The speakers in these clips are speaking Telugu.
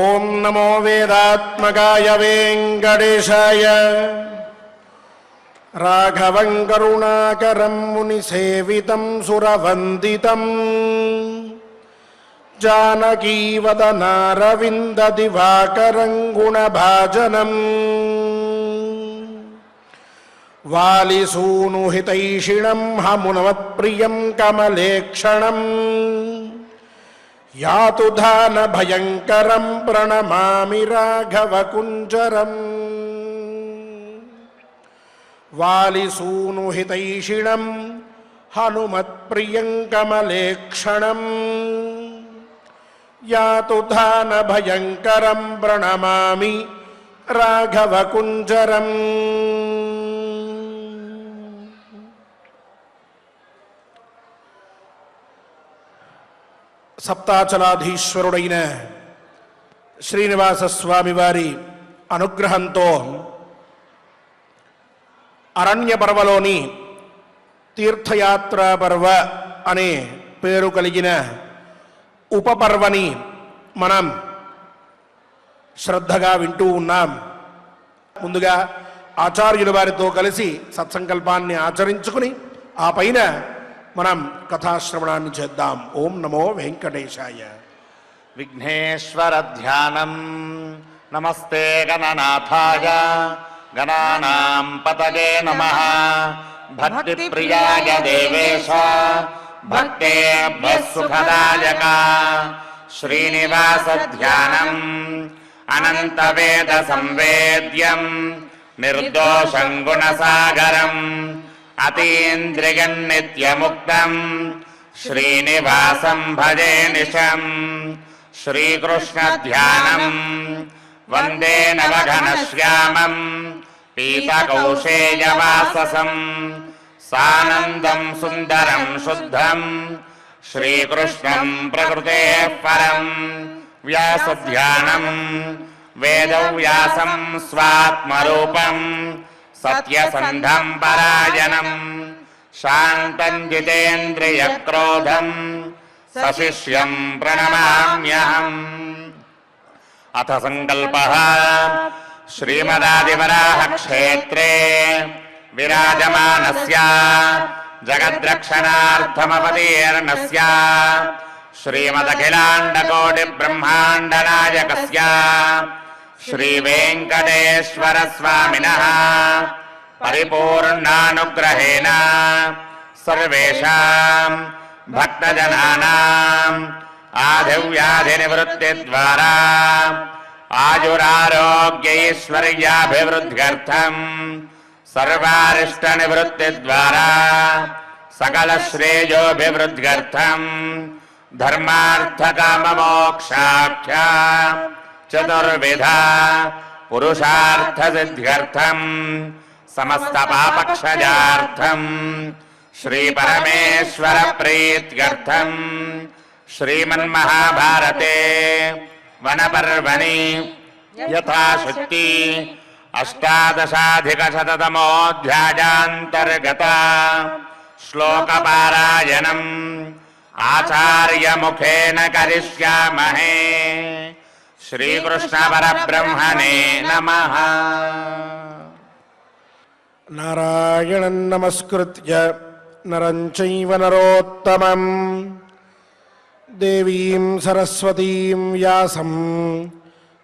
ఓం నమో వేదాత్మకాయ వెంకటేశాయ. రాఘవం కరుణాకరం మునిసేవితం సురవందితం జానకీవదనారవింద దివాకరం గుణభాజనం వాలిసూనుహితైషిణం హమునమత్ప్రియం కమలేక్షణం యాతు ధాన భయంకరం ప్రణమామి రాఘవకుంజరం. వాలిసూనుహితైషిణం హనుమత్ప్రియం కమలేక్షణం యాతు ధాన భయంకరం ప్రణమామి రాఘవకుంజరం. సప్తాచలాధీశ్వరుడైన శ్రీనివాస స్వామి వారి అనుగ్రహంతో అరణ్య పర్వలోని తీర్థయాత్రా పర్వ అనే పేరు కలిగిన ఉపపర్వని మనం శ్రద్ధగా వింటూ ఉన్నాం. ముందుగా ఆచార్యుల వారితో కలిసి సత్సంకల్పాన్ని ఆచరించుకుని ఆ పైన మనం కథాశ్రవణాన్ని చేద్దాం. ఓం నమో వెంకటేశాయ. విఘ్నేశ్వర ధ్యానం. నమస్తే గణనాథాయ గణానాం పతయే నమః. భక్తి ప్రియాయ దేవేశ భక్తేభ్యః సుఖదాయక. శ్రీనివాస ధ్యానం అనంత వేద సంవేద్యం నిర్దోషం గుణసాగరం అతీంద్రియం నిత్యముక్తం శ్రీనివాసం భజే నిశం. శ్రీకృష్ణ ధ్యానం వందే నవఘనశ్యామం పీతకౌశేయవాససం సానందం సుందరం శుద్ధం శ్రీకృష్ణం ప్రకృతేః పరం. వ్యాసధ్యానం వేదవ్యాసం స్వాత్మరూపం సత్యసంధం పరాయణం శాంతం జితేంద్రియక్రోధం సశిష్యం ప్రణమామ్యహం. అథ సంకల్పః. శ్రీమదాదివరాహ క్షేత్రే విరాజమానస్య జగద్రక్షణార్థమవతీర్ణస్య శ్రీమదఖిలాండకోటి బ్రహ్మాండ నాయకస్య శ్రీ వెంకటేశ్వర స్వామినః పరిపూర్ణానుగ్రహేణ సర్వేషాం భక్తజనానాం ఆదివ్యాధి నివృత్తి ద్వారా ఆయురారోగ్యైశ్వర్యాభివృద్ధ్యర్థం సర్వారిష్ట నివృత్తి ద్వారా సకల శ్రేయోభివృద్ధ్యర్థం ధర్మార్థకామమోక్షాఖ్య చతుర్విధ పురుషార్థ సిద్ధ్యర్థం సమస్త పాపక్షయార్థం శ్రీ పరమేశ్వర ప్రీత్యర్థం శ్రీమన్మహాభారతే వనపర్వణి యథాశక్తి అష్టాదశాధికశతతమోऽధ్యాయాन्तर्गत శ్లోకపారాయణం ఆచార్యముఖేన కరిష్యామహే. శ్రీకృష్ణ పరబ్రహ్మణే నమః. నారాయణం నమస్కృత్య నరం చైవ నరోత్తమం దేవీం సరస్వతీం వ్యాసం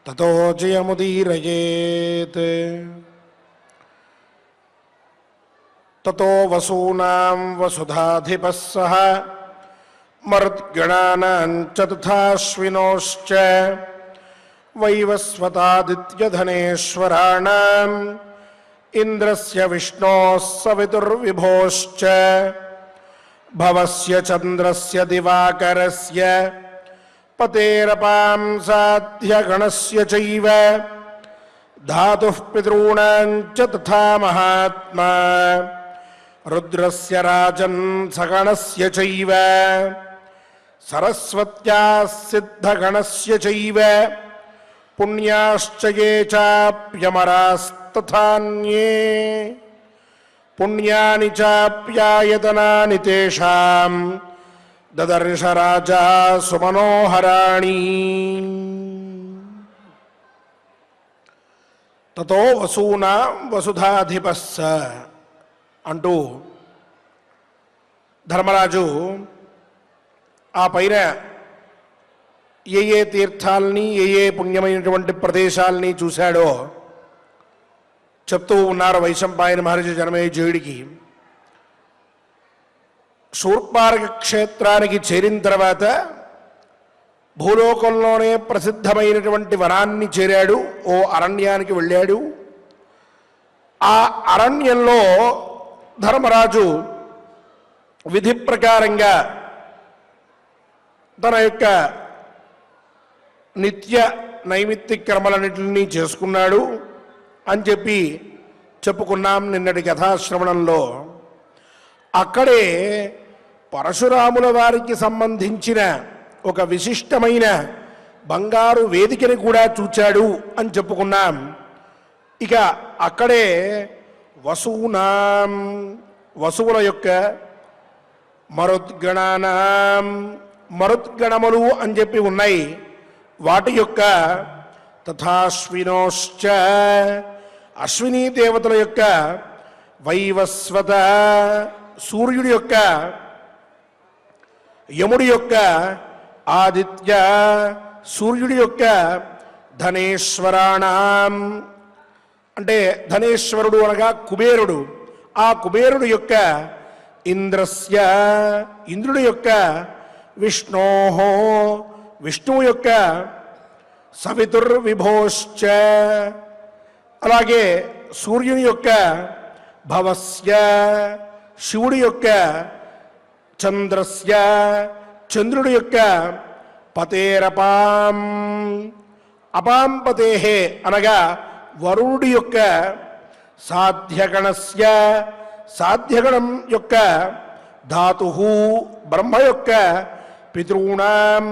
తతో జయముదీరయేత్. తతో వసూనాం వసుధాధిపः సహ మరుద్గణానాం చతుర్థాశ్వినోశ్చ వైవస్వతాదిత్యధనేశ్వరాణాం ఇంద్రస్య విష్ణోః సవితుర్విభోశ్చ భవస్య చంద్రస్య దివాకరస్య పతేరపాం సాధ్యగణస్య చైవ ధాతుః పితॄణాం చ తథా మహాత్మా రుద్రస్య రాజన్ సగణస్య చైవ సరస్వత్యాః సిద్ధగణస్య చైవ పుణ్యాశ్చ ఏ చాప్యమరాస్తథాన్యే పుణ్యాని చాప్యాయతనాని తేషాం దదర్శ రాజా సుమనోహరాణి. తతో వసూనాం వసుధాధిపస్స అంటూ ధర్మరాజు ఆ పైన ఏ తీర్థాలని ఏ పుణ్యమైనటువంటి ప్రదేశాలని చూశాడో చెప్తూ ఉన్నారు వైశంపాయన మహర్షి జనమేజయుడికి. శూర్పారక క్షేత్రానికి చేరిన తర్వాత భూలోకంలోనే ప్రసిద్ధమైనటువంటి వనాన్ని చేరాడు. ఓ అరణ్యానికి వెళ్ళాడు. ఆ అరణ్యంలో ధర్మరాజు విధి ప్రకారంగా తన యొక్క నిత్య నైమిత్తిక క్రమలన్నింటినీ చేసుకున్నాడు అని చెప్పుకున్నాం నిన్నటి కథాశ్రవణంలో. అక్కడే పరశురాముల వారికి సంబంధించిన ఒక విశిష్టమైన బంగారు వేదికని కూడా చూచాడు అని చెప్పుకున్నాం. ఇక అక్కడే వసూనాం వసువుల యొక్క మరుద్గణానాం మరుద్గణములు అని చెప్పి ఉన్నాయి. వాటి యొక్క తథాశ్వినోశ్చ అశ్వినీ దేవతల యొక్క వైవస్వత సూర్యుడి యొక్క యముడి యొక్క ఆదిత్య సూర్యుడి యొక్క ధనేశ్వరాణం అంటే ధనేశ్వరుడు అనగా కుబేరుడు. ఆ కుబేరుడు యొక్క ఇంద్రస్య ఇంద్రుడి యొక్క విష్ణోహో విష్ణువు యొక్క సవితుర్విభోశ్చ అలాగే సూర్యుని యొక్క భవస్య శివుడి యొక్క చంద్రస్య చంద్రుడి యొక్క పతేరపాం అపాం పతేహే అనగా వరుణుడి యొక్క సాధ్యగణస్య సాధ్యగణం యొక్క ధాతు బ్రహ్మ యొక్క పితృణాం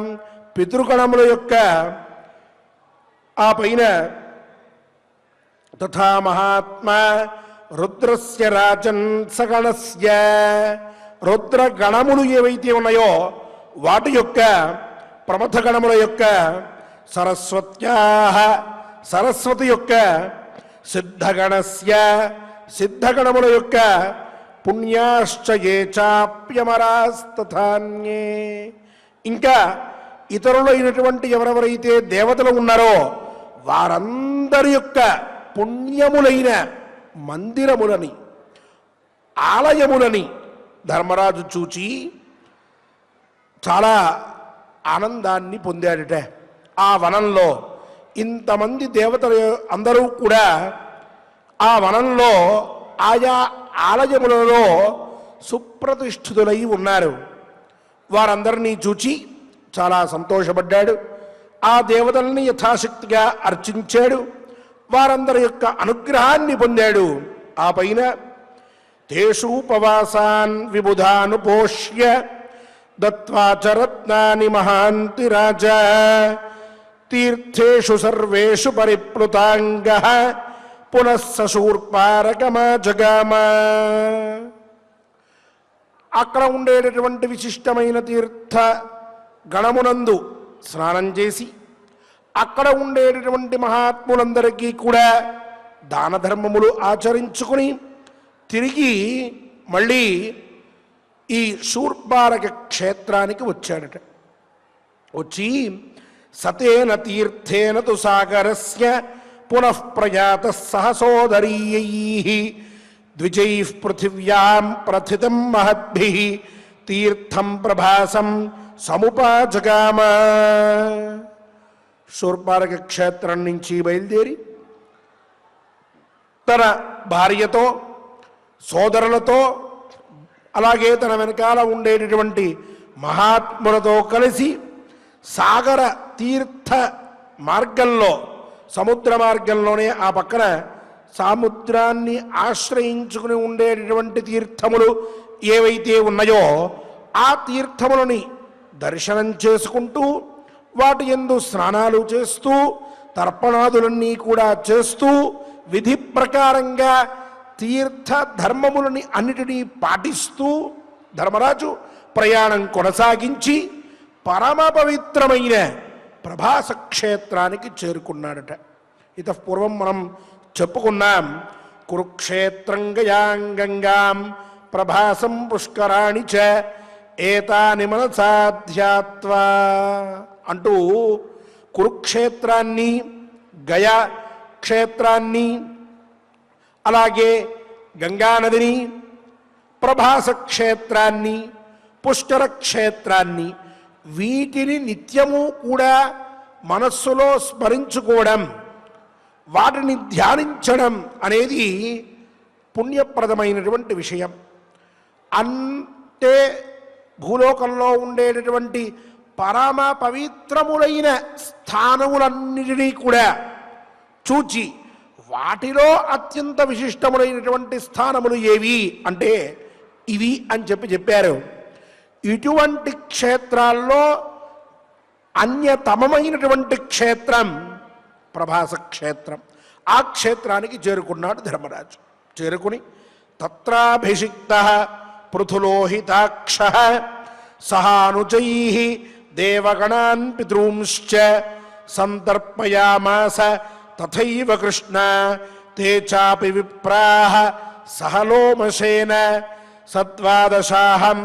పితృగణముల యొక్క ఆ పైన తథా మహాత్మా రుద్రస్య రాజన్ సగణస్య రుద్రగణములు ఏవైతే ఉన్నాయో వాటి యొక్క ప్రమథగణముల యొక్క సరస్వత్యా సరస్వతి యొక్క సిద్ధగణస్య సిద్ధగణముల యొక్క పుణ్యాశ్చ ఏ చాప్యమరాస్తథాన్యే ఇంకా ఇతరులైనటువంటి ఎవరెవరైతే దేవతలు ఉన్నారో వారందరి యొక్క పుణ్యములైన మందిరములని ఆలయములని ధర్మరాజు చూచి చాలా ఆనందాన్ని పొందాడట. ఆ వనంలో ఇంతమంది దేవతలు అందరూ కూడా ఆ వనంలో ఆయా ఆలయములలో సుప్రతిష్ఠితులై ఉన్నారు. వారందరినీ చూచి చాలా సంతోషపడ్డాడు. ఆ దేవతల్ని యథాశక్తిగా అర్చించాడు. వారందరి యొక్క అనుగ్రహాన్ని పొందాడు. ఆ పైన తేషూపవాసాన్ విబుధానుపోష్య దత్వా చ రత్నాని మహాంతి రాజా తీర్థేషు సర్వేషు పరిప్లుతాంగః పునః సశూర్పారకమాజగామ. అక్కడ ఉండేటటువంటి విశిష్టమైన తీర్థ గణమునందు స్నానం చేసి అక్కడ ఉండేటటువంటి మహాత్ములందరికీ కూడా దాన ధర్మములు ఆచరించుకుని తిరిగి మళ్ళీ ఈ శూర్పారక క్షేత్రానికి వచ్చాడట. వచ్చి సతేన తీర్థేన తు సాగరస్య పునః ప్రయాత సహసోదరీయైః ద్విజైః పృథివ్యాం ప్రథితం మహద్భిః తీర్థం ప్రభాసం సముపాజగామ. శూర్పారక క్షేత్రం నుంచి బయలుదేరి తన భార్యతో సోదరులతో అలాగే తన వెనకాల ఉండేటటువంటి మహాత్ములతో కలిసి సాగర తీర్థ మార్గంలో సముద్ర మార్గంలోనే ఆ పక్కన సముద్రాన్ని ఆశ్రయించుకుని ఉండేటటువంటి తీర్థములు ఏవైతే ఉన్నాయో ఆ తీర్థములని దర్శనం చేసుకుంటూ వాటి యందు స్నానాలు చేస్తూ తర్పణాదులన్నీ కూడా చేస్తూ విధి ప్రకారంగా తీర్థ ధర్మములని అన్నిటినీ పాటిస్తూ ధర్మరాజు ప్రయాణం కొనసాగించి పరమ పవిత్రమైన ప్రభాస క్షేత్రానికి చేరుకున్నాడట. ఇతఃపూర్వం మనం చెప్పుకున్నాం. కురుక్షేత్రం గయాం గంగాం ప్రభాసం పుష్కరాణి చ ఏతాని మనసాధ్యాత్వా అంటూ కురుక్షేత్రాన్ని, గయా క్షేత్రాన్ని, అలాగే గంగానదిని, ప్రభాస క్షేత్రాన్ని, పుష్కర క్షేత్రాన్ని, వీటిని నిత్యము కూడా మనస్సులో స్మరించుకోవడం, వాటిని ధ్యానించడం అనేది పుణ్యప్రదమైనటువంటి విషయం. అంటే భూలోకంలో ఉండేటటువంటి పరమ పవిత్రములైన స్థానములన్నిటినీ కూడా చూచి వాటిలో అత్యంత విశిష్టములైనటువంటి స్థానములు ఏవి అంటే ఇవి అని చెప్పారు. ఇటువంటి క్షేత్రాల్లో అన్యతమమైనటువంటి క్షేత్రం ప్రభాస క్షేత్రం. ఆ క్షేత్రానికి చేరుకున్నాడు ధర్మరాజు. చేరుకుని తత్రాభిషిక్త పృథులోహితాక్ష సహానుజై దేవగణాన్ పితॄంశ్చ సంతర్పయామాస తథైవ కృష్ణ తే చాపి విప్రాః సహలోమశేన సద్వాదశాహం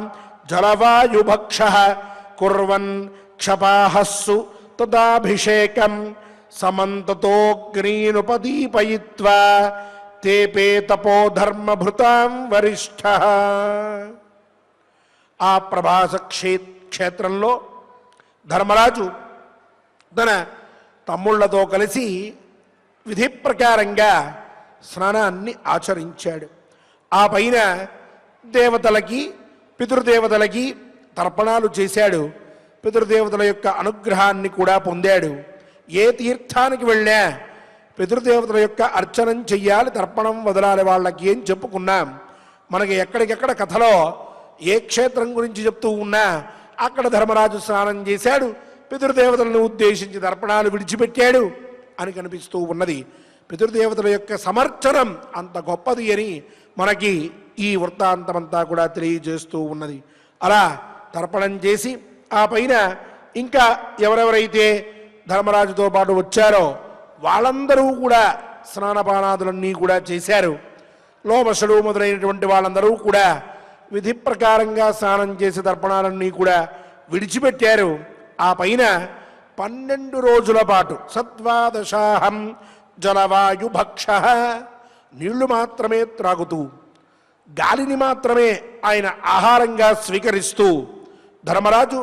జలవాయుభక్షః కుర్వన్ క్షపాహస్సు తదాభిషేకం సమంతతోగ్నీనుపదీపయిత్వా తేపే తపోధర్మభృతాం వరిష్ఠః. ఆ ప్రభాస క్షేత్రంలో ధర్మరాజు తన తమ్ముళ్లతో కలిసి విధి ప్రకారంగా స్నానాన్ని ఆచరించాడు. ఆ పైన దేవతలకి, పితృదేవతలకి తర్పణాలు చేశాడు. పితృదేవతల యొక్క అనుగ్రహాన్ని కూడా పొందాడు. ఏ తీర్థానికి వెళ్ళినా పితృదేవతల యొక్క అర్చనం చెయ్యాలి, తర్పణం వదలాలి వాళ్ళకి అని చెప్పుకున్నాం. మనకి ఎక్కడికెక్కడ కథలో ఏ క్షేత్రం గురించి చెప్తూ ఉన్నా అక్కడ ధర్మరాజు స్నానం చేశాడు, పితృదేవతలను ఉద్దేశించి తర్పణాలు విడిచిపెట్టాడు అని కనిపిస్తూ ఉన్నది. పితృదేవతల యొక్క సమర్చనం అంత గొప్పది అని మనకి ఈ వృత్తాంతమంతా కూడా తెలియజేస్తూ ఉన్నది. అలా తర్పణం చేసి ఆ పైన ఇంకా ఎవరెవరైతే ధర్మరాజుతో పాటు వచ్చారో వాళ్ళందరూ కూడా స్నానపానాదులన్నీ కూడా చేశారు. లోమశుడు మొదలైనటువంటి వాళ్ళందరూ కూడా విధి ప్రకారంగా స్నానం చేసి తర్పణాలన్నీ కూడా విడిచిపెట్టారు. ఆ పైన 12 రోజుల పాటు సద్వాదశాహం జలవాయుభక్ష, నీళ్లు మాత్రమే త్రాగుతూ గాలిని మాత్రమే ఆయన ఆహారంగా స్వీకరిస్తూ ధర్మరాజు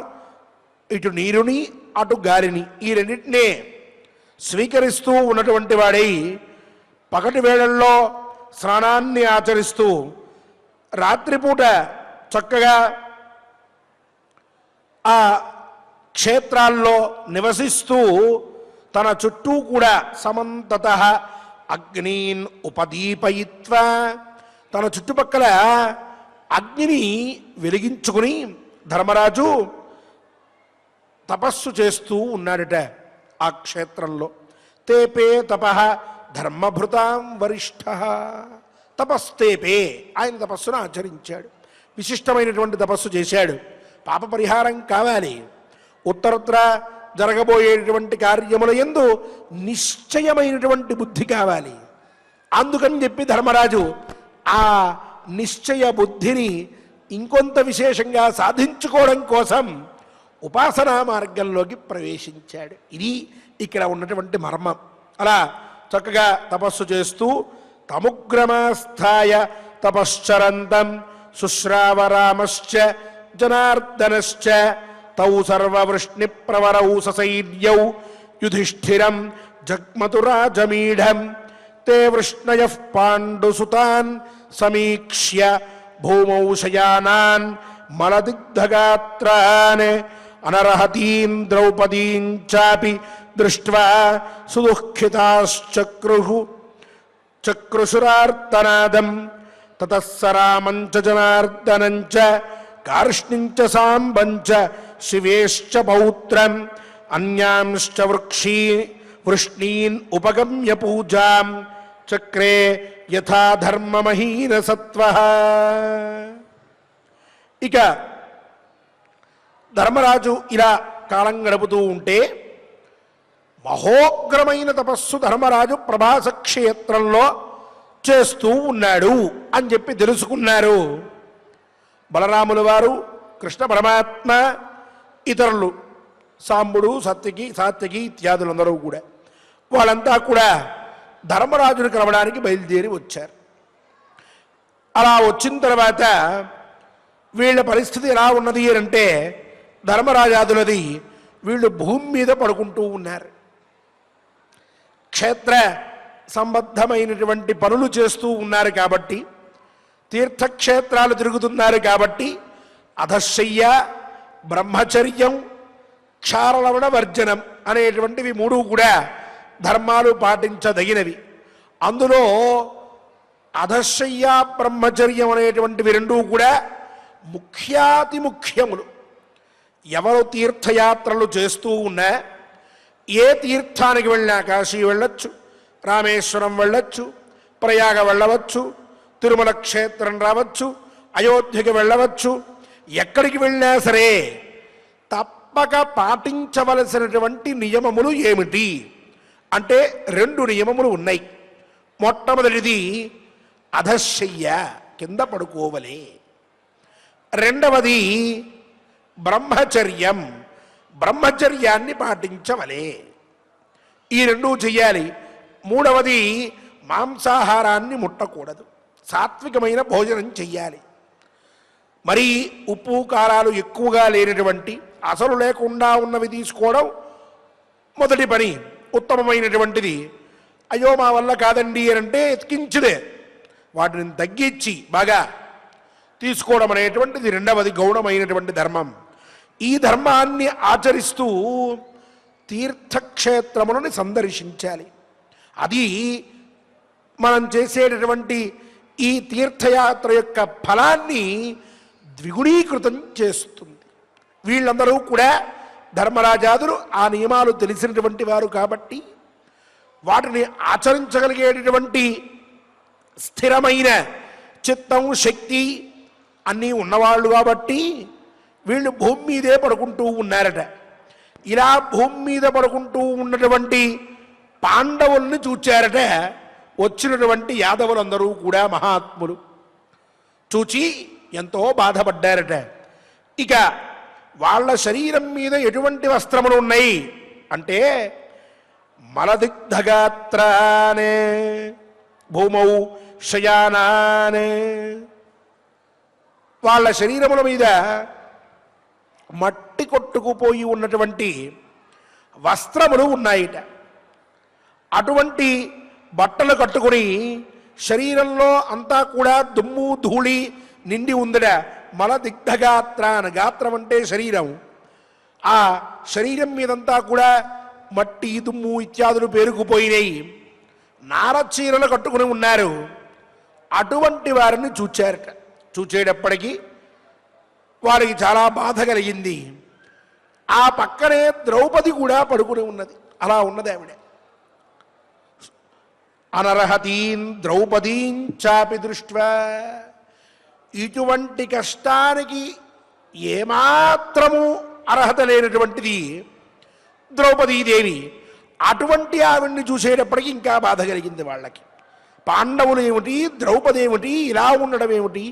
ఇటు నీరుని అటు గాలిని ఈ రెండింటినే స్వీకరిస్తూ ఉన్నటువంటి వాడై పగటి వేళల్లో స్నానాన్ని ఆచరిస్తూ రాత్రిపూట చక్కగా ఆ క్షేత్రాల్లో నివసిస్తూ తన చుట్టూ కూడా సమంతతః అగ్నీన్ ఉపదీపయిత్వా, తన చుట్టుపక్కల అగ్నిని వెలిగించుకుని ధర్మరాజు తపస్సు చేస్తూ ఉన్నాడట ఆ క్షేత్రంలో. తేపే తపః ధర్మభృతాం వరిష్ఠః, తపస్తేపే ఆయన తపస్సును ఆచరించాడు. విశిష్టమైనటువంటి తపస్సు చేశాడు. పాప పరిహారం కావాలి, ఉత్తరత్ర జరగబోయేటువంటి కార్యముల యందు నిశ్చయమైనటువంటి బుద్ధి కావాలి. అందుకని చెప్పి ధర్మరాజు ఆ నిశ్చయ బుద్ధిని ఇంకొంత విశేషంగా సాధించుకోవడం కోసం ఉపాసనా మార్గంలోకి ప్రవేశించాడు. ఇది ఇక్కడ ఉన్నటువంటి మర్మం. అలా చక్కగా తపస్సు చేస్తూ తముగ్రమాస్థాయ తపశ్చరంతం శుశ్రావరామశ్చ జనార్దనశ్చ తౌ సర్వవృష్ణి ప్రవరౌ ససైర్యౌ యుధిష్ఠిరం జగ్మతురాజమీఢం తే వృష్ణయః పాండుసుతాన్ సమీక్ష్య భూమౌ శయానాన్ మలదిగ్ధగాత్రాన్ అనర్హతీం ద్రౌపదీం చాపి దృష్ట్వా చక్రుషురార్తనాదం తతః స రామం చ జనార్దనం చ కార్ష్ణిం చ సాంబం చ శివేశ్చ పౌత్రం అన్యాంశ్చ వృష్ణీన్ ఉపగమ్య పూజాం చక్రే యథా ధర్మమహీన సత్వః. ఇక ధర్మరాజు ఇలా కాలం గడుపుతూ ఉంటే మహోగ్రమైన తపస్సు ధర్మరాజు ప్రభాస క్షేత్రంలో చేస్తూ ఉన్నాడు అని చెప్పి తెలుసుకున్నారు బలరాముల వారు, కృష్ణ పరమాత్మ, ఇతరులు సాంబుడు, సాత్యకి ఇత్యాదులందరూ కూడా. వాళ్ళంతా కూడా ధర్మరాజును కలవడానికి బయలుదేరి వచ్చారు. అలా వచ్చిన తర్వాత వీళ్ళ పరిస్థితి ఎలా ఉన్నది అంటే ధర్మరాజాదులది వీళ్ళు భూమి మీద పడుకుంటూ ఉన్నారు. క్షేత్ర సంబద్ధమైనటువంటి పనులు చేస్తూ ఉన్నారు కాబట్టి, తీర్థక్షేత్రాలు తిరుగుతున్నారు కాబట్టి అధశయ్య, బ్రహ్మచర్యం, క్షారలవణ వర్జనం అనేటువంటివి మూడు కూడా ధర్మాలు పాటించదగినవి. అందులో అధశయ్య, బ్రహ్మచర్యం అనేటువంటివి రెండూ కూడా ముఖ్యాతి ముఖ్యములు. ఎవరు తీర్థయాత్రలు చేస్తూ ఉన్నా, ఏ తీర్థానికి వెళ్ళినా, కాశీ వెళ్ళొచ్చు, రామేశ్వరం వెళ్ళొచ్చు, ప్రయాగ వెళ్ళవచ్చు, తిరుమల క్షేత్రం రావచ్చు, అయోధ్యకి వెళ్ళవచ్చు, ఎక్కడికి వెళ్ళినా సరే తప్పక పాటించవలసినటువంటి నియమములు ఏమిటి అంటే 2 నియమములు ఉన్నాయి. మొట్టమొదటిది అధశయ్య, కింద పడుకోవలే. రెండవది బ్రహ్మచర్యం, బ్రహ్మచర్యాన్ని పాటించవలే. ఈ 2 చెయ్యాలి. మూడవది మాంసాహారాన్ని ముట్టకూడదు, సాత్వికమైన భోజనం చెయ్యాలి. మరి ఉప్పు కారాలు ఎక్కువగా లేనటువంటి, అసలు లేకుండా ఉన్నవి తీసుకోవడం మొదటి పని, ఉత్తమమైనటువంటిది. అయ్యో మా వల్ల కాదండి అని అంటే ఎత్కించుదే వాటిని తగ్గించి బాగా తీసుకోవడం అనేటువంటిది రెండవది గౌణమైనటువంటి ధర్మం. ఈ ధర్మాన్ని ఆచరిస్తూ తీర్థక్షేత్రములను సందర్శించాలి. అది మనం చేసేటటువంటి ఈ తీర్థయాత్ర యొక్క ఫలాన్ని ద్విగుణీకృతం చేస్తుంది. వీళ్ళందరూ కూడా ధర్మరాజాదులు ఆ నియమాలు తెలిసినటువంటి వారు కాబట్టి, వాటిని ఆచరించగలిగేటటువంటి స్థిరమైన చిత్తం, శక్తి అన్నీ ఉన్నవాళ్ళు కాబట్టి వీళ్ళు భూమి మీదే పడుకుంటూ ఉన్నారట. ఇలా భూమి మీద పడుకుంటూ ఉన్నటువంటి పాండవుల్ని చూచారట వచ్చినటువంటి యాదవులందరూ కూడా మహాత్ములు. చూచి ఎంతో బాధపడ్డారట. ఇక వాళ్ళ శరీరం మీద ఎటువంటి వస్త్రములు ఉన్నాయి అంటే మలదిగ్ధగాత్రానే భూమౌ శయానానే, వాళ్ళ శరీరముల మీద మట్టి కొట్టుకుపోయి ఉన్నటువంటి వస్త్రములు ఉన్నాయిట. అటువంటి బట్టలు కట్టుకుని శరీరంలో అంతా కూడా దుమ్ము ధూళి నిండి ఉందట. మలదిగ్ధగాత్రాన, గాత్రం అంటే శరీరం, ఆ శరీరం మీదంతా కూడా మట్టి దుమ్ము ఇత్యాదులు పేరుకుపోయినాయి. నారచీరలు కట్టుకుని ఉన్నారు. అటువంటి వారిని చూచారట. చూచేటప్పటికీ వారికి చాలా బాధ కలిగింది. ఆ పక్కనే ద్రౌపది కూడా పడుకుని ఉన్నది. అలా ఉన్నది ఆవిడ. అనర్హతీం ద్రౌపదీం చాపి దృష్ట్వా, ఇటువంటి కష్టానికి ఏమాత్రము అర్హత లేనటువంటిది ద్రౌపదీదేవి. అటువంటి ఆవిడ్ని చూసేటప్పటికి ఇంకా బాధ కలిగింది వాళ్ళకి. పాండవులు ఏమిటి, ద్రౌపది ఏమిటి, ఇలా ఉండడం ఏమిటి,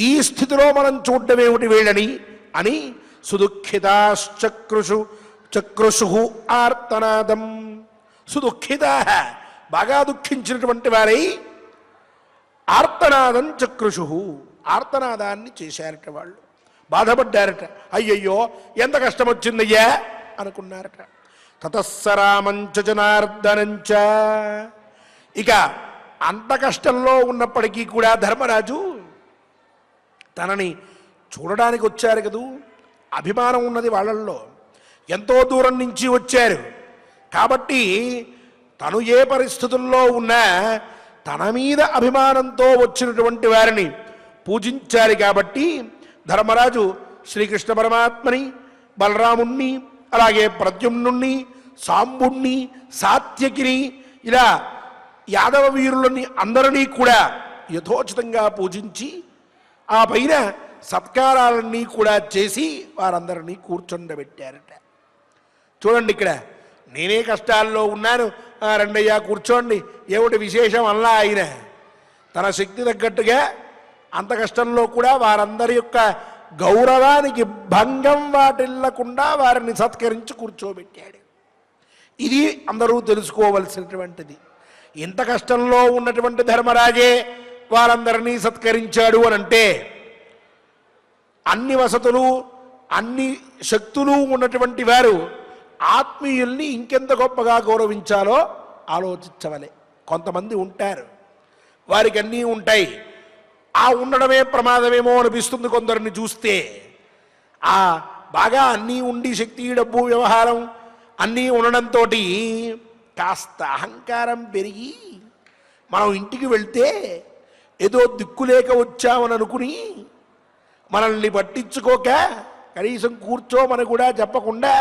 ఈ స్థితిలో మనం చూడడం ఏమిటి వీళ్ళని అని సుదుఃఖితాశ్చక్రుషు చక్రుషు ఆర్తనాదం. సుదుఃఖిత, బాగా దుఃఖించినటువంటి వారై ఆర్తనాదం చక్రుషు, ఆర్తనాదాన్ని చేశారట. వాళ్ళు బాధపడ్డారట. అయ్యయ్యో ఎంత కష్టం వచ్చిందయ్యా అనుకున్నారట. తతస్సరామంచ జనార్దనంచ, ఇక అంత కష్టంలో ఉన్నప్పటికీ కూడా ధర్మరాజు తనని చూడడానికి వచ్చారు కదూ, అభిమానం ఉన్నది వాళ్ళల్లో, ఎంతో దూరం నుంచి వచ్చారు కాబట్టి తను ఏ పరిస్థితుల్లో ఉన్నా తన మీద అభిమానంతో వచ్చినటువంటి వారిని పూజించాలి. కాబట్టి ధర్మరాజు శ్రీకృష్ణ పరమాత్మని, బలరాముణ్ణి, అలాగే ప్రద్యుమ్నుణ్ణి, సాంబుణ్ణి, సాత్యకిని, ఇలా యాదవ వీరులని అందరినీ కూడా యథోచితంగా పూజించి ఆ పైన సత్కారాలన్నీ కూడా చేసి వారందరినీ కూర్చుండబెట్టారట. చూడండి, ఇక్కడ నేనే కష్టాల్లో ఉన్నాను, రండయ్యా కూర్చోండి, ఏమిటి విశేషం అలా ఆయన తన శక్తి తగ్గట్టుగా అంత కష్టంలో కూడా వారందరి యొక్క గౌరవానికి భంగం వాటిల్లకుండా వారిని సత్కరించి కూర్చోబెట్టాడు. ఇది అందరూ తెలుసుకోవలసినటువంటిది. ఇంత కష్టంలో ఉన్నటువంటి ధర్మరాజే వారందరినీ సత్కరించాడు అని అంటే అన్ని వసతులు అన్ని శక్తులు ఉన్నటువంటి వారు ఆత్మీయుల్ని ఇంకెంత గొప్పగా గౌరవించాలో ఆలోచించవలే. కొంతమంది ఉంటారు, వారికి అన్నీ ఉంటాయి, ఆ ఉండడమే ప్రమాదమేమో అనిపిస్తుంది కొందరిని చూస్తే. ఆ బాగా అన్నీ ఉండి శక్తి డబ్బు వ్యవహారం అన్నీ ఉండడంతో కాస్త అహంకారం పెరిగి మనం ఇంటికి వెళ్తే ఏదో దిక్కులేక వచ్చామని అనుకుని మనల్ని పట్టించుకోక కనీసం కూర్చోమని కూడా చెప్పకుండా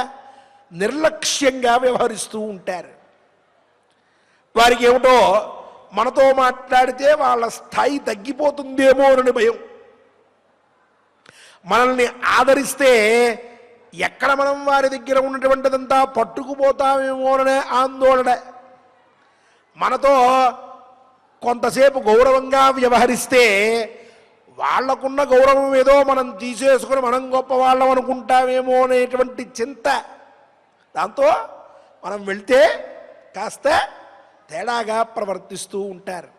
నిర్లక్ష్యంగా వ్యవహరిస్తూ ఉంటారు. వారికి ఏమిటో మనతో మాట్లాడితే వాళ్ళ స్థాయి తగ్గిపోతుందేమో అని భయం. మనల్ని ఆదరిస్తే ఎక్కడ మనం వారి దగ్గర ఉన్నటువంటిదంతా పట్టుకుపోతామేమోననే ఆందోళన. మనతో కొంతసేపు గౌరవంగా వ్యవహరిస్తే వాళ్లకున్న గౌరవం ఏదో మనం తీసేసుకుని మనం గొప్పవాళ్ళం అనుకుంటామేమో అనేటువంటి చింత. దాంతో మనం వెళ్తే కాస్త తేడాగా ప్రవర్తిస్తూ ఉంటారు.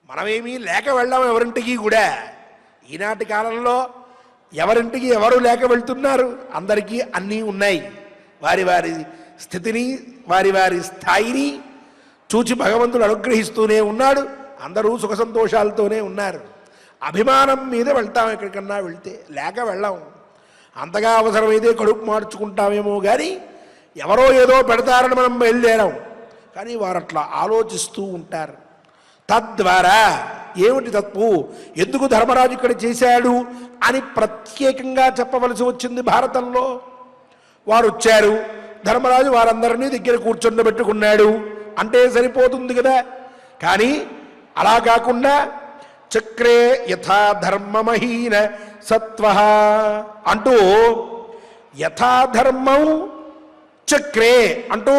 మనమేమీ లేక వెళ్ళాం ఎవరింటికి కూడా. ఈనాటి కాలంలో ఎవరింటికి ఎవరు లేక వెళ్తున్నారు? అందరికీ అన్నీ ఉన్నాయి. వారి వారి స్థితిని వారి వారి స్థాయిని చూచి భగవంతుడు అనుగ్రహిస్తూనే ఉన్నాడు. అందరూ సుఖ సంతోషాలతోనే ఉన్నారు. అభిమానం మీద వెళ్తాం, ఎక్కడికన్నా వెళ్తే లేక వెళ్ళాం. అంతగా అవసరమైతే కడుపు మార్చుకుంటామేమో కానీ ఎవరో ఏదో పెడతారని మనం బయలుదేరాం. కానీ వారు అట్లా ఆలోచిస్తూ ఉంటారు. తద్వారా ఏమిటి తప్పు, ఎందుకు ధర్మరాజు ఇక్కడ చేశాడు అని ప్రత్యేకంగా చెప్పవలసి వచ్చింది భారతంలో. వారు వచ్చారు, ధర్మరాజు వారందరినీ దగ్గర కూర్చొండబెట్టుకున్నాడు అంటే సరిపోతుంది కదా. కానీ అలా కాకుండా చక్రే యథా ధర్మమహీన సత్వ అంటూ యథాధర్మం చక్రే అంటూ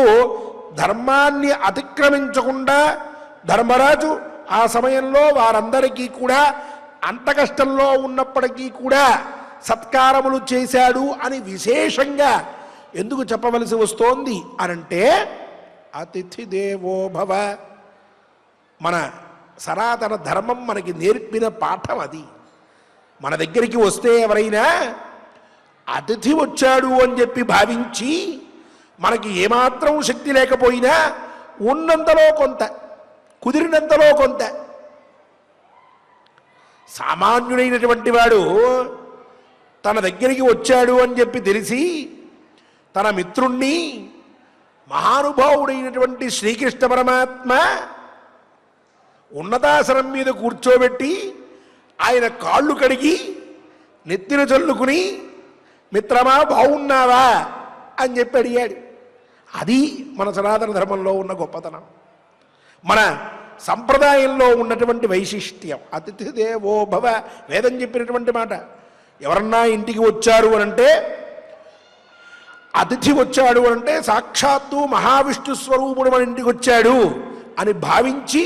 ధర్మాన్ని అతిక్రమించకుండా ధర్మరాజు ఆ సమయంలో వారందరికీ కూడా అంత కష్టంలో ఉన్నప్పటికీ కూడా సత్కారములు చేశాడు అని విశేషంగా ఎందుకు చెప్పవలసి వస్తోంది అనంటే అతిథి దేవో భవ. మన సనాతన ధర్మం మనకి నేర్పిన పాఠం అది. మన దగ్గరికి వస్తే ఎవరైనా అతిథి వచ్చాడు అని చెప్పి భావించి మనకి ఏమాత్రం శక్తి లేకపోయినా ఉన్నంతలో కొంత, కుదిరినంతలో కొంత, సామాన్యుడైనటువంటి వాడు తన దగ్గరికి వచ్చాడు అని చెప్పి తెలిసి తన మిత్రుణ్ణి మహానుభావుడైనటువంటి శ్రీకృష్ణ పరమాత్మ ఉన్నతాసనం మీద కూర్చోబెట్టి ఆయన కాళ్ళు కడిగి నెత్తిన చల్లుకుని మిత్రమా బాగున్నావా అని చెప్పి అడిగాడు. అది మన సనాతన ధర్మంలో ఉన్న గొప్పతనం, మన సంప్రదాయంలో ఉన్నటువంటి వైశిష్ట్యం. అతిథి దేవో భవ వేదం చెప్పినటువంటి మాట. ఎవరన్నా ఇంటికి వచ్చారు అనంటే, అతిథి వచ్చాడు అనంటే సాక్షాత్తు మహావిష్ణు స్వరూపుడు మన ఇంటికి వచ్చాడు అని భావించి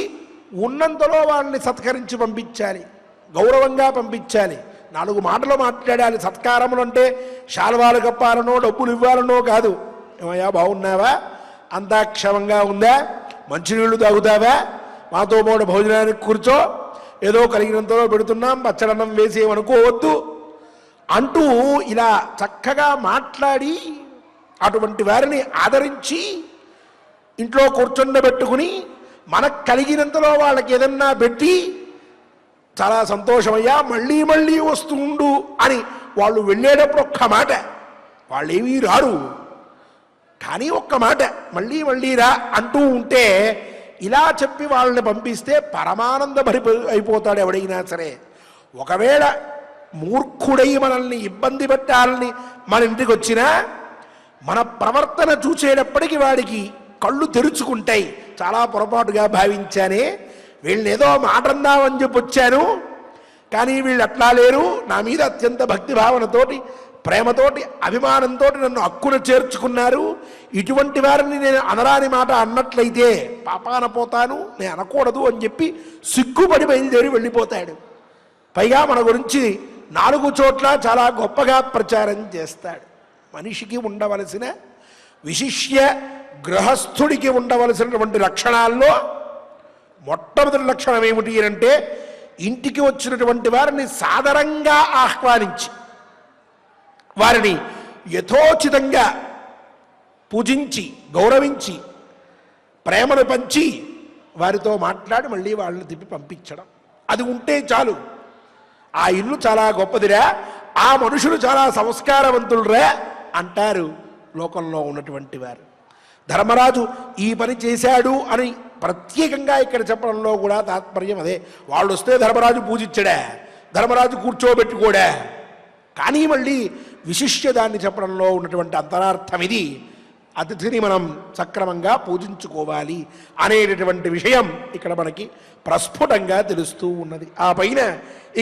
ఉన్నంతలో వాళ్ళని సత్కరించి పంపించాలి, గౌరవంగా పంపించాలి, 4 మాటలు మాట్లాడాలి. సత్కారములు అంటే శాల్వాలు కప్పాలనో డబ్బులు ఇవ్వాలనో కాదు. ఏమయ్యా బాగున్నావా, అంతా క్షమంగా ఉందా, మంచినీళ్ళు తాగుతావా, మాతో పాటు భోజనానికి కూర్చో, ఏదో కలిగినంతలో పెడుతున్నాం, పచ్చడన్నం వేసి ఏమనుకోవద్దు అంటూ ఇలా చక్కగా మాట్లాడి అటువంటి వారిని ఆదరించి ఇంట్లో కూర్చొండబెట్టుకుని మనకు కలిగినంతలో వాళ్ళకి ఏదన్నా పెట్టి చాలా సంతోషమయ్యా మళ్ళీ మళ్ళీ వస్తుండు అని వాళ్ళు వెళ్ళేటప్పుడు ఒక్క మాట, వాళ్ళు ఏమీ రారు కానీ ఒక్క మాట మళ్ళీ మళ్ళీ రా అంటూ ఉంటే ఇలా చెప్పి వాళ్ళని పంపిస్తే పరమానంద భరి అయిపోతాడు ఎవడైనా సరే. ఒకవేళ మూర్ఖుడై మనల్ని ఇబ్బంది పెట్టాలని మన ఇంటికి వచ్చినా మన ప్రవర్తన చూసేటప్పటికి వాడికి కళ్ళు తెరుచుకుంటాయి. చాలా పొరపాటుగా భావించానే, వీళ్ళని ఏదో మాట అందామని చెప్పి వచ్చాను కానీ వీళ్ళు అట్లా లేరు, నా మీద అత్యంత భక్తి భావనతోటి ప్రేమతోటి అభిమానంతో నన్ను హక్కున చేర్చుకున్నారు. ఇటువంటి వారిని నేను అనరాని మాట అన్నట్లయితే పాపాన పోతాను, నేను అనకూడదు అని చెప్పి సిగ్గుపడి బయలుదేరి వెళ్ళిపోతాడు. పైగా మన గురించి 4 చోట్ల చాలా గొప్పగా ప్రచారం చేస్తాడు. మనిషికి ఉండవలసిన, విశిష్య గృహస్థుడికి ఉండవలసినటువంటి లక్షణాల్లో మొట్టమొదటి లక్షణం ఏమిటి అంటే, ఇంటికి వచ్చినటువంటి వారిని సాదరంగా ఆహ్వానించి వారిని యథోచితంగా పూజించి గౌరవించి ప్రేమను పంచి వారితో మాట్లాడి మళ్ళీ వాళ్ళని తిప్పి పంపించడం. అది ఉంటే చాలు. ఆ ఇల్లు చాలా గొప్పదిరా, ఆ మనుషులు చాలా సంస్కారవంతులురా అంటారు లోకంలో ఉన్నటువంటి వారు. ధర్మరాజు ఈ పని చేశాడు అని ప్రత్యేకంగా ఇక్కడ చెప్పడంలో కూడా తాత్పర్యం అదే. వాళ్ళు వస్తే ధర్మరాజు పూజించడా, ధర్మరాజు కూర్చోబెట్టుకోడా, కానీ మళ్ళీ విశిష్య దాన్ని చెప్పడంలో ఉన్నటువంటి అంతరార్థం ఇది. అతిథిని మనం సక్రమంగా పూజించుకోవాలి అనేటటువంటి విషయం ఇక్కడ మనకి ప్రస్ఫుటంగా తెలుస్తూ ఉన్నది. ఆ పైన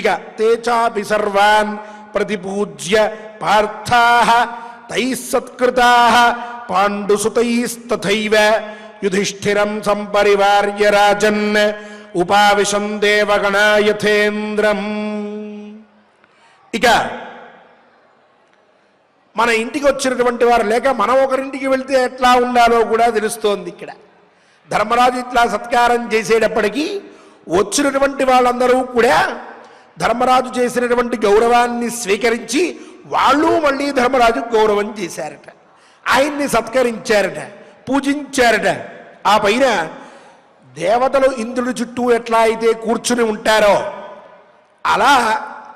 ఇక తేచాపి సర్వాన్ ప్రతిపూజ్య పార్థాః తైః సత్కృతాః పాండుసుతైస్తథైవ యుధిష్ఠిరం సంపరివార్య రాజన్ ఉపావిశం దేవగణాయథేంద్రం. ఇక మన ఇంటికి వచ్చినటువంటి వారు లేక మనం ఒకరింటికి వెళ్తే ఎట్లా ఉండాలో కూడా తెలుస్తోంది. ఇక్కడ ధర్మరాజు ఇట్లా సత్కారం చేసేటప్పటికీ వచ్చినటువంటి వాళ్ళందరూ కూడా ధర్మరాజు చేసినటువంటి గౌరవాన్ని స్వీకరించి వాళ్ళు మళ్ళీ ధర్మరాజు గౌరవం చేశారట, ఆయన్ని సత్కరించారట, పూజించారట. ఆ పైన దేవతలు ఇంద్రుడి చుట్టూ ఎట్లా అయితే కూర్చుని ఉంటారో అలా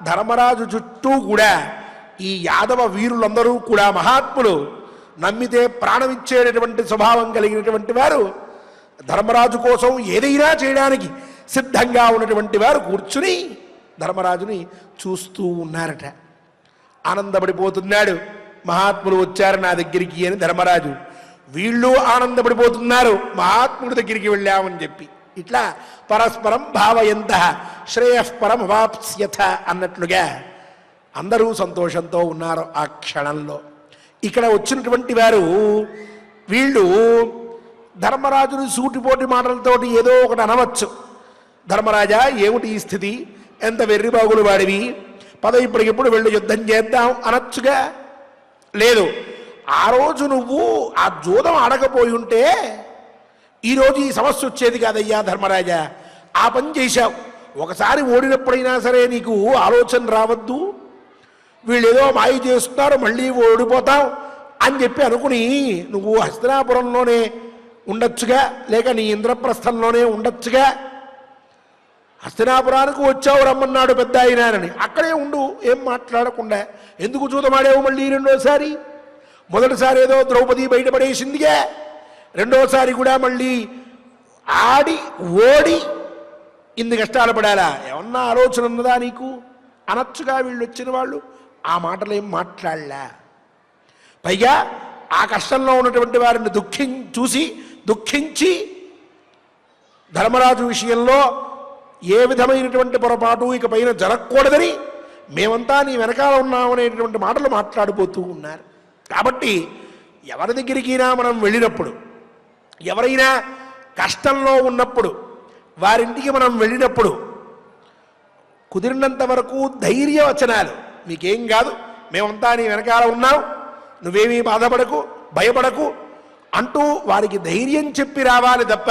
ధర్మరాజు చుట్టూ కూడా ఈ యాదవ వీరులందరూ కూడా మహాత్ములు, నమ్మితే ప్రాణమిచ్చేటటువంటి స్వభావం కలిగినటువంటి వారు, ధర్మరాజు కోసం ఏదైనా చేయడానికి సిద్ధంగా ఉన్నటువంటి వారు కూర్చుని ధర్మరాజుని చూస్తూ ఉన్నారట. ఆనందపడిపోతున్నాడు, మహాత్ములు వచ్చారు నా దగ్గరికి అని ధర్మరాజు. వీళ్ళు ఆనందపడిపోతున్నారు, మహాత్ముడి దగ్గరికి వెళ్ళామని చెప్పి. ఇట్లా పరస్పరం భావయంతః శ్రేయఃపరం అవాప్స్యథ అన్నట్లుగా అందరూ సంతోషంతో ఉన్నారు ఆ క్షణంలో. ఇక్కడ వచ్చినటువంటి వారు వీళ్ళు ధర్మరాజుని సూటిపోటి మాటలతోటి ఏదో ఒకటి అనవచ్చు. ధర్మరాజా ఏమిటి ఈ స్థితి, ఎంత వెర్రిబాగులు వాడివి, పద ఇప్పటికిప్పుడు వెళ్ళి యుద్ధం చేద్దాం అనొచ్చుగా. లేదు, ఆ రోజు నువ్వు ఆ జూదం ఆడకపోయి ఉంటే ఈరోజు ఈ సమస్య వచ్చేది కాదయ్యా ధర్మరాజా, ఆ పని చేశావు. ఒకసారి ఓడినప్పుడైనా సరే నీకు ఆలోచన రావద్దు, వీళ్ళు ఏదో మాయ చేస్తున్నారు మళ్ళీ ఓడిపోతాం అని చెప్పి అనుకుని నువ్వు హస్తినాపురంలోనే ఉండొచ్చుగా, లేక నీ ఇంద్రప్రస్థంలోనే ఉండొచ్చుగా. హస్తినాపురానికి వచ్చావు రమ్మన్నాడు పెద్ద ఆయనని, అక్కడే ఉండు, ఏం మాట్లాడకుండా. ఎందుకు చూదమాడావు మళ్ళీ రెండోసారి? మొదటిసారి ఏదో ద్రౌపది బయటపడేసిందిగా, రెండోసారి కూడా మళ్ళీ ఆడి ఓడి ఇన్ని కష్టాలు పడాలా? ఏమన్నా ఆలోచన ఉన్నదా నీకు అనొచ్చుగా. వీళ్ళు వచ్చిన వాళ్ళు ఆ మాటలు ఏం మాట్లాడలా. పైగా ఆ కష్టంలో ఉన్నటువంటి వారిని చూసి దుఃఖించి ధర్మరాజు విషయంలో ఏ విధమైనటువంటి పొరపాటు ఇక పైన జరగకూడదని మేమంతా నీ వెనకాల ఉన్నామనేటువంటి మాటలు మాట్లాడిపోతూ ఉన్నారు. కాబట్టి ఎవరి దగ్గరికైనా మనం వెళ్ళినప్పుడు, ఎవరైనా కష్టంలో ఉన్నప్పుడు వారింటికి మనం వెళ్ళినప్పుడు కుదిరినంత వరకు ధైర్యవచనాలు, మీకేం కాదు, మేమంతా నీ వెనకాల ఉన్నాం, నువ్వేమీ బాధపడకు, భయపడకు అంటూ వారికి ధైర్యం చెప్పి రావాలి తప్ప,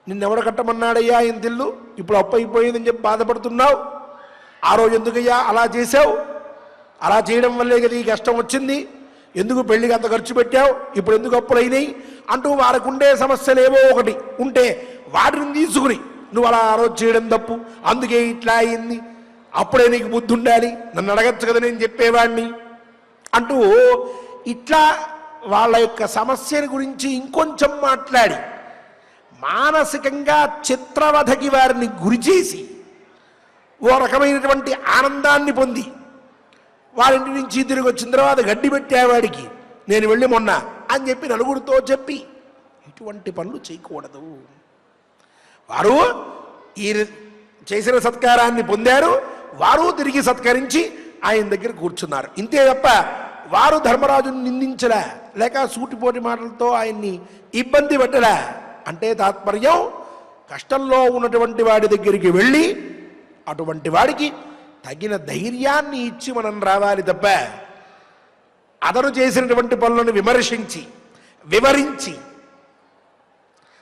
నిన్నెవడ కట్టమన్నాడయ్యా ఇంతిల్లు, ఇప్పుడు అప్పు అయిపోయిందని చెప్పి బాధపడుతున్నావు, ఆ రోజు ఎందుకయ్యా అలా చేశావు, అలా చేయడం వల్లే కదా ఈ కష్టం వచ్చింది, ఎందుకు పెళ్లికి అంత ఖర్చు పెట్టావు, ఇప్పుడు ఎందుకు అప్పులు అయినాయి అంటూ వారికి ఉండే సమస్యలు ఏవో ఒకటి ఉంటే వాటిని తీసుకుని నువ్వు అలా ఆ రోజు చేయడం తప్పు, అందుకే ఇట్లా అయింది, అప్పుడే నీకు బుద్ధి ఉండాలి, నన్ను అడగచ్చు కదా నేను చెప్పేవాడిని అంటూ ఇట్లా వాళ్ళ యొక్క సమస్యల గురించి ఇంకొంచెం మాట్లాడి మానసికంగా చిత్రవధకి వారిని గురిచేసి ఓ రకమైనటువంటి ఆనందాన్ని పొంది వారింటి నుంచి తిరిగి వచ్చిన తర్వాత గడ్డి పెట్టేవాడికి నేను వెళ్ళి మొన్న అని చెప్పి నలుగురితో చెప్పి ఇటువంటి పనులు చేయకూడదు. వారు ఈ చేసిన సత్కారాన్ని పొందారు, వారు తిరిగి సత్కరించి ఆయన దగ్గర కూర్చున్నారు. ఇంతే తప్ప వారు ధర్మరాజుని నిందించలే, లేక సూటిపోటి మాటలతో ఆయన్ని ఇబ్బంది పెట్టలే. అంటే తాత్పర్యం, కష్టంలో ఉన్నటువంటి వాడి దగ్గరికి వెళ్ళి అటువంటి వాడికి తగిన ధైర్యాన్ని ఇచ్చి మనం రావాలి తప్ప అతను చేసినటువంటి పనులను వివరించి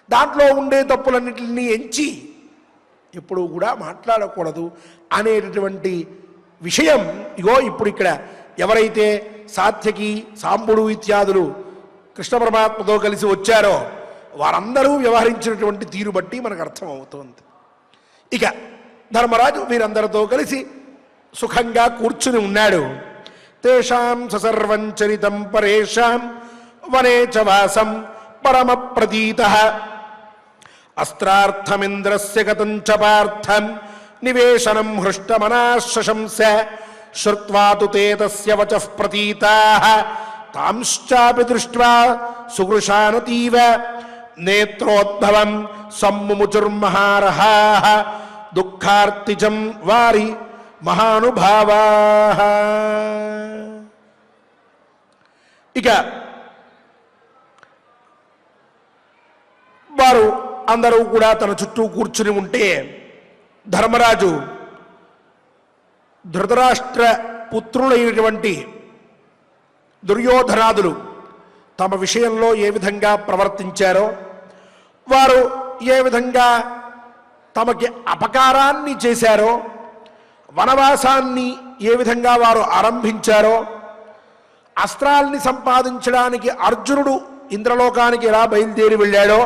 దాంట్లో ఉండే తప్పులన్నింటినీ ఎంచి ఎప్పుడూ కూడా మాట్లాడకూడదు అనేటటువంటి విషయం. ఇగో ఇప్పుడు ఇక్కడ ఎవరైతే సాత్యకి, సాంబుడు ఇత్యాదులు కృష్ణ పరమాత్మతో కలిసి వచ్చారో వారందరూ వ్యవహరించినటువంటి తీరు బట్టి మనకు అర్థమవుతోంది. ఇక ధర్మరాజు వీరందరితో కలిసి సుఖంగా కూర్చుని ఉన్నాడు. తేషాం ససర్వం చరితం పరేషాం వనే చ వాసం పరమ ప్రతీతః అస్త్రార్థమింద్రస్య గతం చ పార్థం నివేశనం హృష్టమనాశశంస శ్రుత్వా తు తే తస్య వచః ప్రతీతాః తాంశ్చాపి దృష్ట్వా సుగృశానతీవ నేత్రోద్భవం సమ్ముముచుర్మహారహాః దుఃఖార్తిజం వారి మహానుభావాః. ఇక వారు అందరూ కూడా తన చుట్టూ కూర్చుని ఉంటే ధర్మరాజు ధృతరాష్ట్ర పుత్రులైనటువంటి దుర్యోధనాదులు తమ విషయంలో ఏ విధంగా ప్రవర్తించారో, వారు ఏ విధంగా తమకి అపకారాన్ని చేశారో, వనవాసాన్ని ఏ విధంగా వారు ఆరంభించారో, అస్త్రాల్ని సంపాదించడానికి అర్జునుడు ఇంద్రలోకానికి ఎలా బయలుదేరి వెళ్ళాడో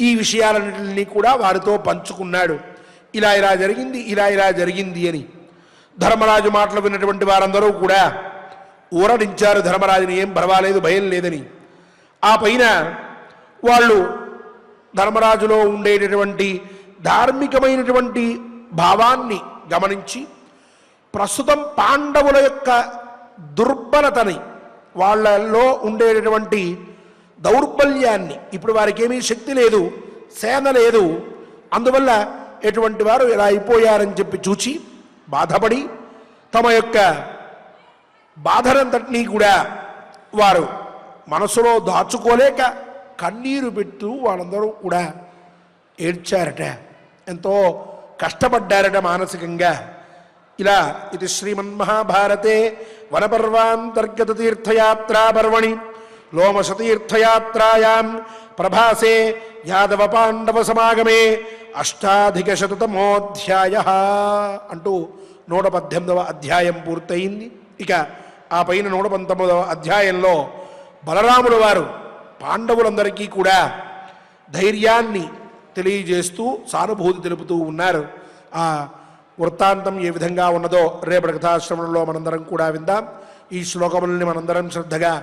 ఈ విషయాలన్నింటినీ కూడా వారితో పంచుకున్నాడు. ఇలా ఇలా జరిగింది, ఇలా ఇలా జరిగింది అని. ధర్మరాజు మాటలు విన్నటువంటి వారందరూ కూడా ఊరడించారు ధర్మరాజుని, ఏం పర్వాలేదు, భయం లేదని. ఆ పైన వాళ్ళు ధర్మరాజులో ఉండేటటువంటి ధార్మికమైనటువంటి భావాన్ని గమనించి ప్రస్తుతం పాండవుల యొక్క దుర్బలతని, వాళ్ళల్లో ఉండేటటువంటి దౌర్బల్యాన్ని, ఇప్పుడు వారికి ఏమీ శక్తి లేదు, సేన లేదు, అందువల్ల ఎటువంటి వారు ఇలా అయిపోయారని చెప్పి చూచి బాధపడి తమ యొక్క బాధనంతటినీ కూడా వారు మనసులో దాచుకోలేక కన్నీరు పెడుతూ వాళ్ళందరూ కూడా ఏడ్చారట, ఎంతో కష్టపడ్డారట మానసికంగా. ఇలా ఇది శ్రీమన్మహాభారతే వనపర్వాంతర్గత తీర్థయాత్రా పర్వణి లోమశతీర్థయాత్రాయాం ప్రభాసే యాదవ పాండవ సమాగమే అష్టాధికశతమోధ్యాయ అంటూ 118వ అధ్యాయం పూర్తయింది. ఇక ఆ పైన 119వ అధ్యాయంలో బలరాముల వారు పాండవులందరికీ కూడా ధైర్యాన్ని తెలియజేస్తూ సానుభూతి తెలుపుతూ ఉన్నారు. ఆ వృత్తాంతం ఏ విధంగా ఉన్నదో రేపటి కథాశ్రవణంలో మనందరం కూడా విందాం. ఈ శ్లోకములని మనందరం శ్రద్ధగా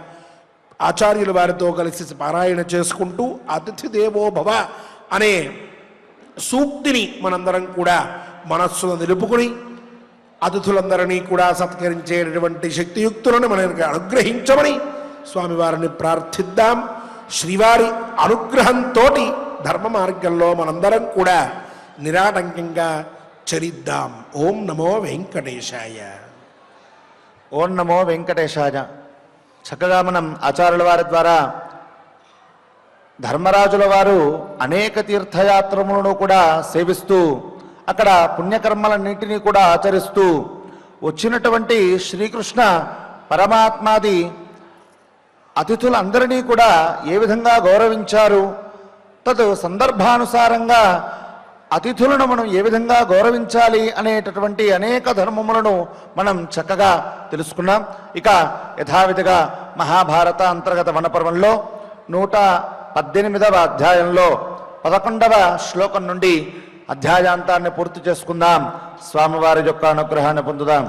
ఆచార్యుల వారితో కలిసి పారాయణ చేసుకుంటూ అతిథి దేవో భవ అనే సూక్తిని మనందరం కూడా మనస్సులో నిలుపుకుని అతిథులందరినీ కూడా సత్కరించేటటువంటి శక్తియుక్తులను మనకు అనుగ్రహించమని స్వామివారిని ప్రార్థిద్దాం. శ్రీవారి అనుగ్రహంతో ధర్మ మార్గంలో మనందరం కూడా నిరాటంకంగా చరిద్దాం. ఓం నమో వెంకటేశాయ. ఓం నమో వెంకటేశాయ. చక్కగా మనం ఆచార్యుల వారి ద్వారా ధర్మరాజుల వారు అనేక తీర్థయాత్రములను కూడా సేవిస్తూ అక్కడ పుణ్యకర్మలన్నింటినీ కూడా ఆచరిస్తూ వచ్చినటువంటి శ్రీకృష్ణ పరమాత్మాది అతిథులందరినీ కూడా ఏ విధంగా గౌరవించారు, తదు సందర్భానుసారంగా అతిథులను మనం ఏ విధంగా గౌరవించాలి అనేటటువంటి అనేక ధర్మములను మనం చక్కగా తెలుసుకున్నాం. ఇక యథావిధిగా మహాభారత అంతర్గత వనపర్వంలో 118వ అధ్యాయంలో 11వ శ్లోకం నుండి అధ్యాయాంతాన్ని పూర్తి చేసుకుందాం. స్వామివారి యొక్క అనుగ్రహాన్ని పొందుదాం.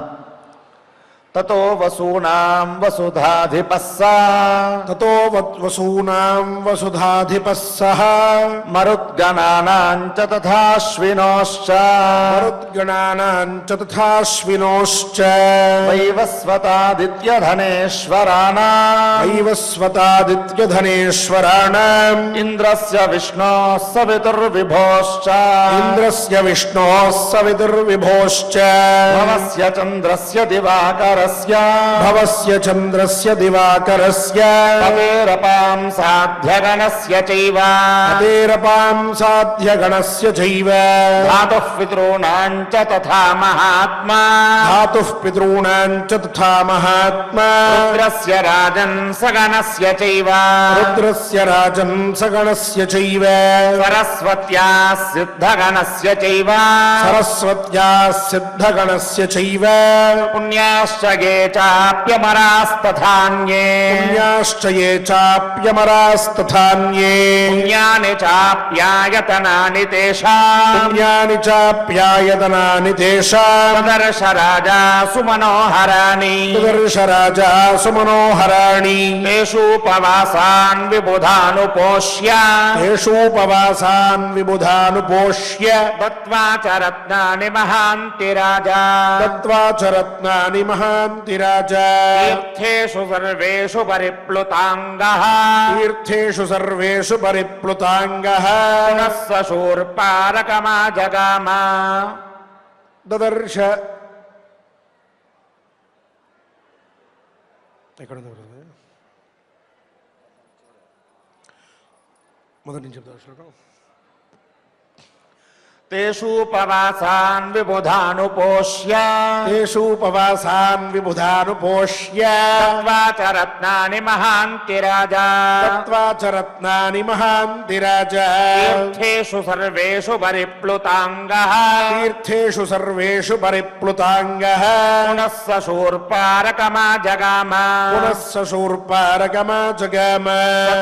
తతో వసూనాం వసుధాధిపः స తతో వసూనాం వసుధాధిపः సః మరుద్గణానాం చ తథాశ్వినోశ్చ మరుద్గణానాం చ తథాశ్వినోశ్చ వైవస్వతాదిత్యధనేశ్వరాణాం వైవస్వతాదిత్యధనేశ్వరాణాం ఇంద్రస్య విష్ణోః సవితుర్విభోశ్చ ఇంద్రస్య విష్ణోః సవితుర్విభోశ్చ భవస్య చంద్రస్య దివాకరస్య భవస్య చంద్రస్య దివాకరస్య తదేరపాం సాధ్యగణస్య చైవ తదేరపాం సాధ్యగణస్య చైవ ధాతుః పితॄణాం చ తథా మహాత్మా ధాతుః పితॄణాం చ తథా మహాత్మా రుద్రస్య రాజన్ సగణస్య చైవ రుద్రస్య రాజన్ సగణస్య చైవ సరస్వత్యా సిద్ధగణస్య చైవ సరస్వత్యా సిద్ధగణస్య చైవ పుణ్యాశ్చ గే చాప్యమరాస్తథాన్యే పుణ్యాశ్చ ఏ చాప్యమరాస్తథాన్యే పుణ్యాని చాప్యాయతనాని తేషాం పుణ్యాని చాప్యాయతనాని తేషాం తదర్శ రాజా సుమనోహరాణి సుదర్శ రాజా సుమనోహరాణి తేషూపవాసాన్ విబుధానుపోష్య తేషూపవాసాన్ విబుధానుపోష్య దత్వా చ రత్నాని మహాంతి రాజా దత్వా చ రత్నాని మహాంతి రాజా తీర్థేషు సర్వేషు పరిప్లుతాంగః తీర్థేషు సర్వేషు పరిప్లుతాంగః పునః స శూర్పారకమా జగామ దదర్శ ఎక్కడ ఉంది బ్రదర్? మొదటి నుంచి చెప్తా శ్లోకం. తేషూపవాసాన్ విబుధానుపోష్య తేషూపవాసాన్ విబుధానుపోష్య దత్వా చ రత్నాని మహాంతి రాజా దత్వా చ రత్నాని మహాంతి రాజా తీర్థేషు సర్వేషు పరిప్లుతాంగః తీర్థేషు సర్వేషు పరిప్లుతాంగః పునః స శూర్పారకమా జగామ పునః స శూర్పారకమా జగామ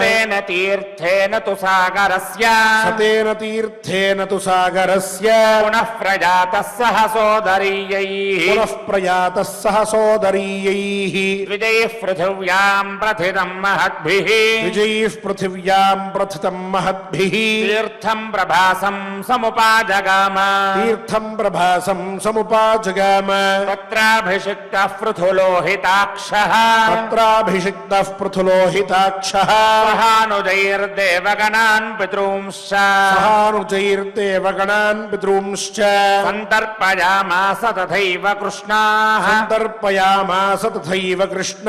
తేన తీర్థేన తు సాగరస్య సతేన తీర్థేన తు సాగరస్య పునః ప్రజాతః సహ సోదరీయైః పునః ప్రయాతః సహ సోదరీయైః విజయః పృథివ్యాం ప్రథితం మహద్భిః విజయైః పృథివ్యాం ప్రథితం మహద్భిః తీర్థం ప్రభాసం సముపాజగామ తీర్థం ప్రభాసం సముపాజగామ తత్రాభిషిక్తః పృథులోహితాక్షః తత్రాభిషిక్తః పృథులోహితాక్షః సహానుజైర్దేవగణాన్ పితॄంశ్చ సహానుజైర్దేవగణాన్ పితॄంశ్చ సంతర్పయామాస తథైవ కృష్ణాః సంతర్పయామాస తథైవ కృష్ణ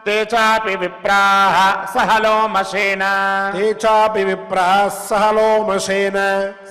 ते चापि विप्राः सहलोमशेन ते चापि विप्राः सह लोमशेन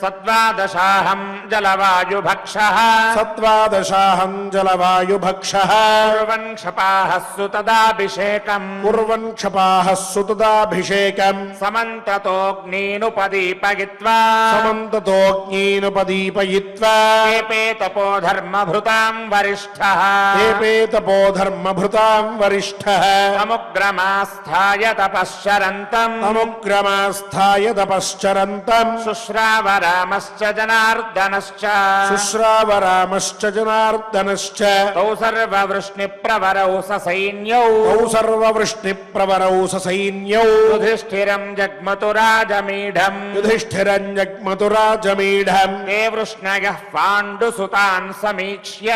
सद्वादशाहं जलवायुभक्षः सत्त्वादशाहं जलवायुभक्षः कुर्वन् क्षपाः सुतदाभिषेकम् कुर्वन् क्षपाः सुतदाभिषेकम् समन्ततोऽग्नीनुपदीपयित्वा समन्ततोऽग्नीनुपदीपयित्वा तेपे तपोधर्मभृतां वरिष्ठः तेपे तपोधर्मभृतां वरिष्ठः समुग्रमास्थाय तपश्चरन्तम् तमुग्रमास्थाय तपश्चरन्तम् शुश्रावरामश्च जनार्दनश्च शुश्रावरामश्च जनार्दनश्च तौ सर्ववृष्णिप्रवरौ ससैन्यौ तौ सर्ववृष्टिप्रवरौ ससैन्यौ युधिष्ठिरं जग्मतु राजमीढम् युधिष्ठिरं जग्मतु राजमीढम् ते वृष्णयः पाण्डुसुतान् समीक्ष्य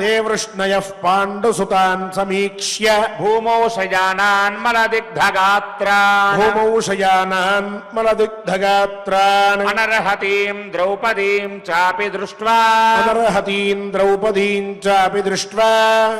ते वृष्णयः पाण्डुसुतान् समीक्ष्य भूमौ शयानान् मलदिग्धगात्रान् भूमौ शयानान् मलदिग्धगात्रान् अनर्हतीं द्रौपदीं चापि दृष्ट्वा अनर्हतीं द्रौपदीं चापि दृष्ट्वा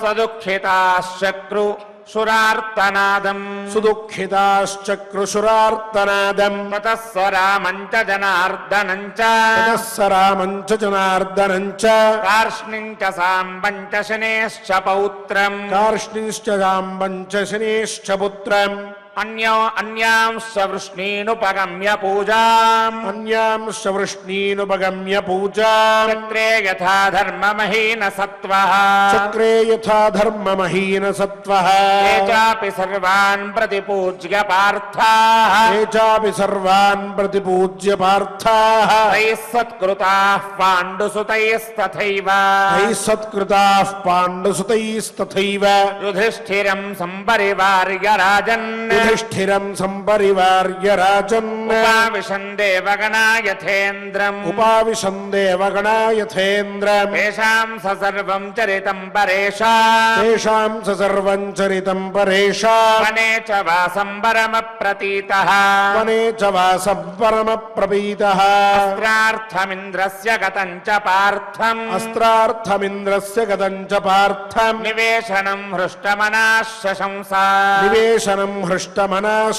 सदुःखिताश्चक्रु सुरार्तनादम् सुदुःखिताश्चक्रुशुरार्तनादम् ततः स रामं च जनार्दनं च ततः स रामं च जनार्दनं च कार्ष्णिं च साम्बं च शनेश्च पौत्रम् कार्ष्णिश्च जाम्बं च शनेश्च पुत्रम् అన్యాంశ వృష్ణీనుపగమ్య పూజాం అన్యాంశ వృష్ణీనుపగమ్య పూజా చక్రే యథా ధర్మమహీన సత్వః చక్రే యథా ధర్మమహీన సత్వః ఏ చాపి సర్వాన్ ప్రతిపూజ్య పార్థాః ఏ చాపి సర్వాన్ ప్రతిపూజ్య పార్థాః తైః సత్కృతాః పాండుసుతైస్తథైవ తైః సత్కృతాః పాండుసుతైస్తథైవ యుధిష్ఠిరం సంపరివార్య రాజన్ యుధిష్ఠిరం సంపరివార్య రాజన్ ఉపావిశన్ దేవగణాయథేంద్రం ఉపావిశం దేవగణాయథేంద్రం తేషాం సర్వం చరితం పరేషాం తేషాం సర్వం చరితం పరేషాం వనే చ వాసం పరమ ప్రతీతః వనే చ వాసం పరమ ప్రపీతః అస్త్రార్థమింద్రస్య గతం చ పార్థం అస్త్రార్థమింద్రస్య గతం చ పార్థం నివేశనం హృష్టమనాః శశంసా నివేశనం హృష్టమనాః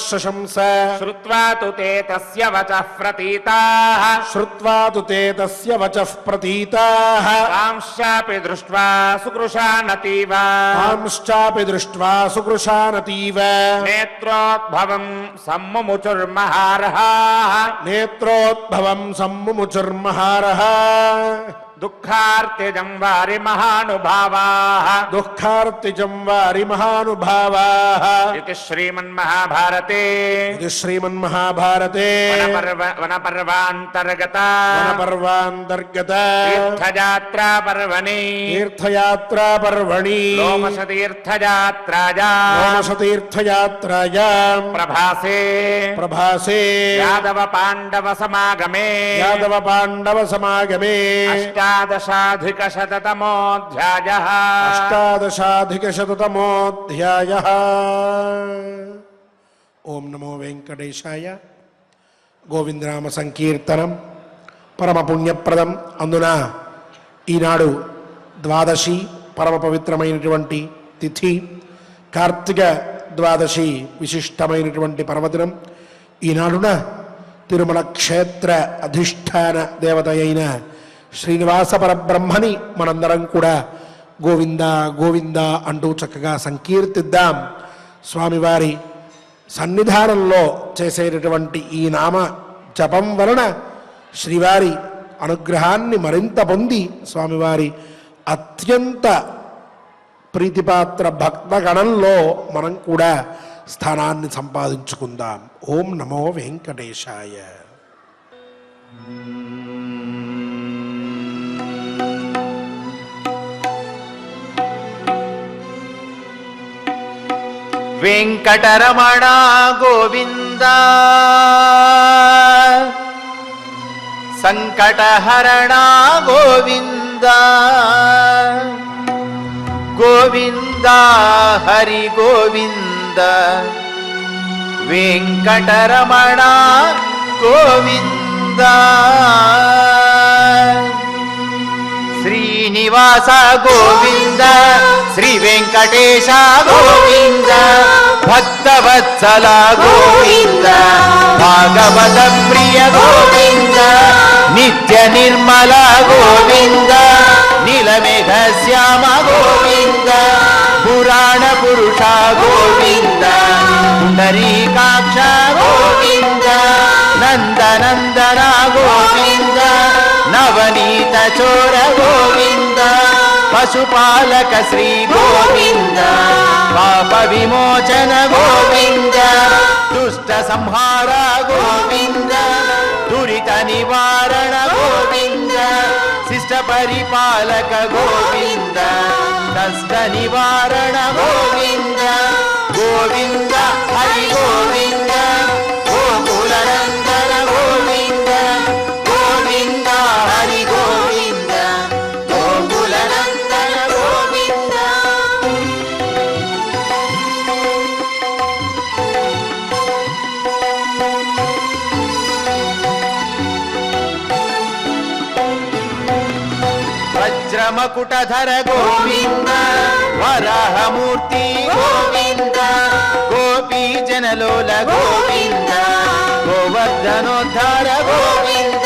శశంస శ్రుత్వా తు తే తస్య వచః ప్రతీతాః శ్రుత్వా తు తే తస్య వచః ప్రతీతాః కాంశ్చాపి దృష్ట్వా సుకృశానతీవ తాంశ్చాపి దృష్ట్వా సుకృశానతీవ నేత్రోద్భవం సమ్ముముచుర్మహార్హాః నేత్రోద్భవం సమ్ముముచుర్మహారః దుఃఖార్తిజం వారి మహానుభావాః దుఃఖార్తిజం వారి మహానుభావాః ఇది శ్రీమన్మహాభారతే ఇది శ్రీమన్మహాభారతే వనపర్వాంతర్గత వనపర్వాంతర్గత తీర్థయాత్రా పర్వణి తీర్థయాత్రా పర్వణి లోమశతీర్థయాత్రాయాం తీర్థయాత్రాయాం ప్రభాసే ప్రభాసే యాదవ పాండవ సమాగమే యాదవ పాండవ సమాగమే అష్టాదశాధికశతతమోऽధ్యాయः అష్టాదశాధికశతతమోऽధ్యాయः ఓం నమో వెంకటేశాయ. గోవిందనామ సంకీర్తనం పరమ పుణ్యప్రదం. అందున ఈనాడు ద్వాదశి పరమ పవిత్రమైనటువంటి తిథి, కార్తీక ద్వాదశి విశిష్టమైనటువంటి పర్వదినం. ఈనాడున తిరుమల క్షేత్ర అధిష్టాన దేవత అయిన శ్రీనివాస పరబ్రహ్మని మనందరం కూడా గోవింద గోవింద అంటూ చక్కగా సంకీర్తిద్దాం. స్వామివారి సన్నిధానంలో చేసేటటువంటి ఈ నామ జపం వలన శ్రీవారి అనుగ్రహాన్ని మరింత పొంది స్వామివారి అత్యంత ప్రీతిపాత్ర భక్తగణంలో మనం కూడా స్థానాన్ని సంపాదించుకుందాం. ఓం నమో వెంకటేశాయ. వెంకటరమణ గోవింద సంకటహరణ గోవింద గోవింద హరి గోవింద వెంకటరమణ గోవింద శ్రీనివాస గోవింద శ్రీ వెంకటేశ గోవింద భక్తవత్సల గోవింద భాగవత ప్రియ గోవింద నిత్య నిర్మల గోవింద నీలమేఘ శ్యామ గోవింద పురాణ పురుష గోవింద పుండరీకాక్ష గోవింద నందనందన గోవింద నవనీత చోర గోవింద పశుపాలక శ్రీ గోవింద పాప విమోచన గోవింద దుష్ట సంహార గోవింద దురిత నివారణ గోవింద శిష్ట పరిపాలక గోవింద కష్ట నివారణ గోవింద గోవింద హరి గోవింద గోకులనందన గోవింద గోవింద హరి గోవింద గోకులనందన గోవింద వజ్రమకుటధర గోవింద వరాహమూర్తి గోవింద గోపీ జనలోల గోవింద గోవర్ధనోద్ధార గోవింద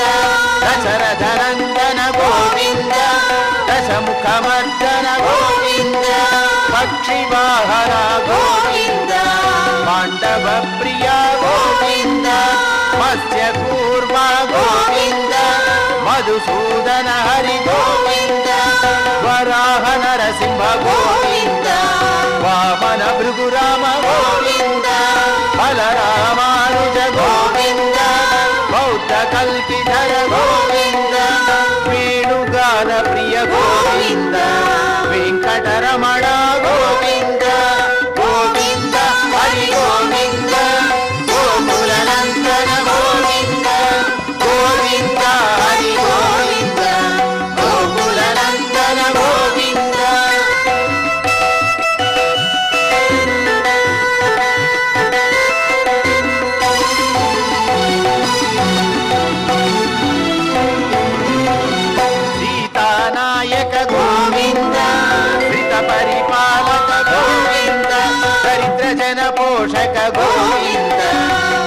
దశరథనందన గోవింద దశముఖమర్దన గోవింద పక్షివాహన గోవింద పాండవ ప్రియ గోవింద మత్స్య కూర్మ గోవింద మధుసూదన హరి గోవింద వరాహ నరసింహ గోవింద వామన భృగురామ గోవింద బలరామానుజ గోవింద బౌద్ధ కల్పిధర గోవింద వేణుగాన ప్రియ గోవింద వెంకటరమణ గోవింద గోవింద హరి గోవింద గోకులనందన గోవింద గోవింద హరి గోవింద గోకులనందన గోవింద సీతానాయక గోవింద శ్రిత పరిపాలక గోవింద దరిద్ర జన పోషక గోవింద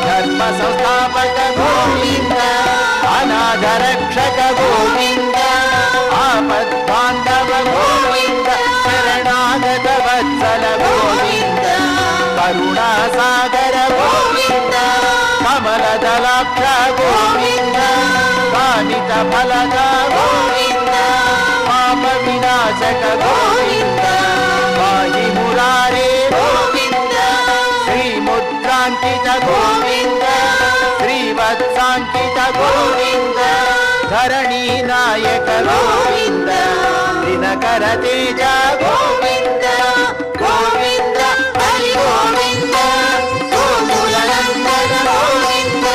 ధర్మ సంస్థాపక గోవింద అనాథ రక్షక గోవింద ఆపద్బాంధవ గోవింద శరణాగత వత్సల గోవింద కరుణాసాగర గోవింద కమలదలాక్ష గోవింద కామిత ఫలద గోవింద పాప వినాశక గోవింద పాహి మురారే గోవింద శ్రీముద్రాంకిత గోవింద శ్రీవత్సాంకిత గోవింద ధరణీ నాయక గోవింద దినకర తేజ గోవింద గోవింద హరి గోవింద గోకులనందన గోవింద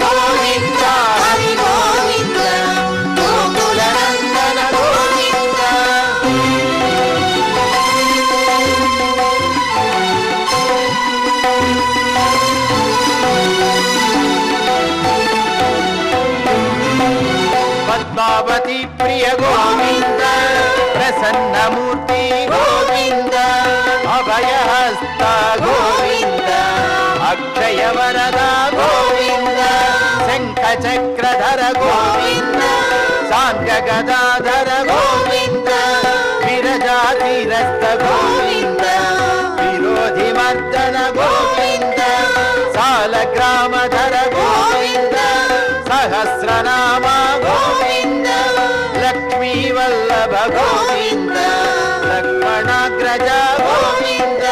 గోవింద హరి గోవింద గోకులనందన గోవింద పద్మావతి ప్రియ గోవింద ప్రసన్నమూర్తి గోవింద అభయహస్త గోవింద అక్షయ వరద గోవింద శంఖ చక్రధర గోవింద సాంగ గదాధర గోవింద విరజాతిరస్త గోవింద విరోధి మర్దన గోవింద సాలగ్రామధర గోవింద సహస్రనామ గోవింద లక్ష్మీ వల్లభ గోవింద లక్ష్మణాగ్రజ గోవింద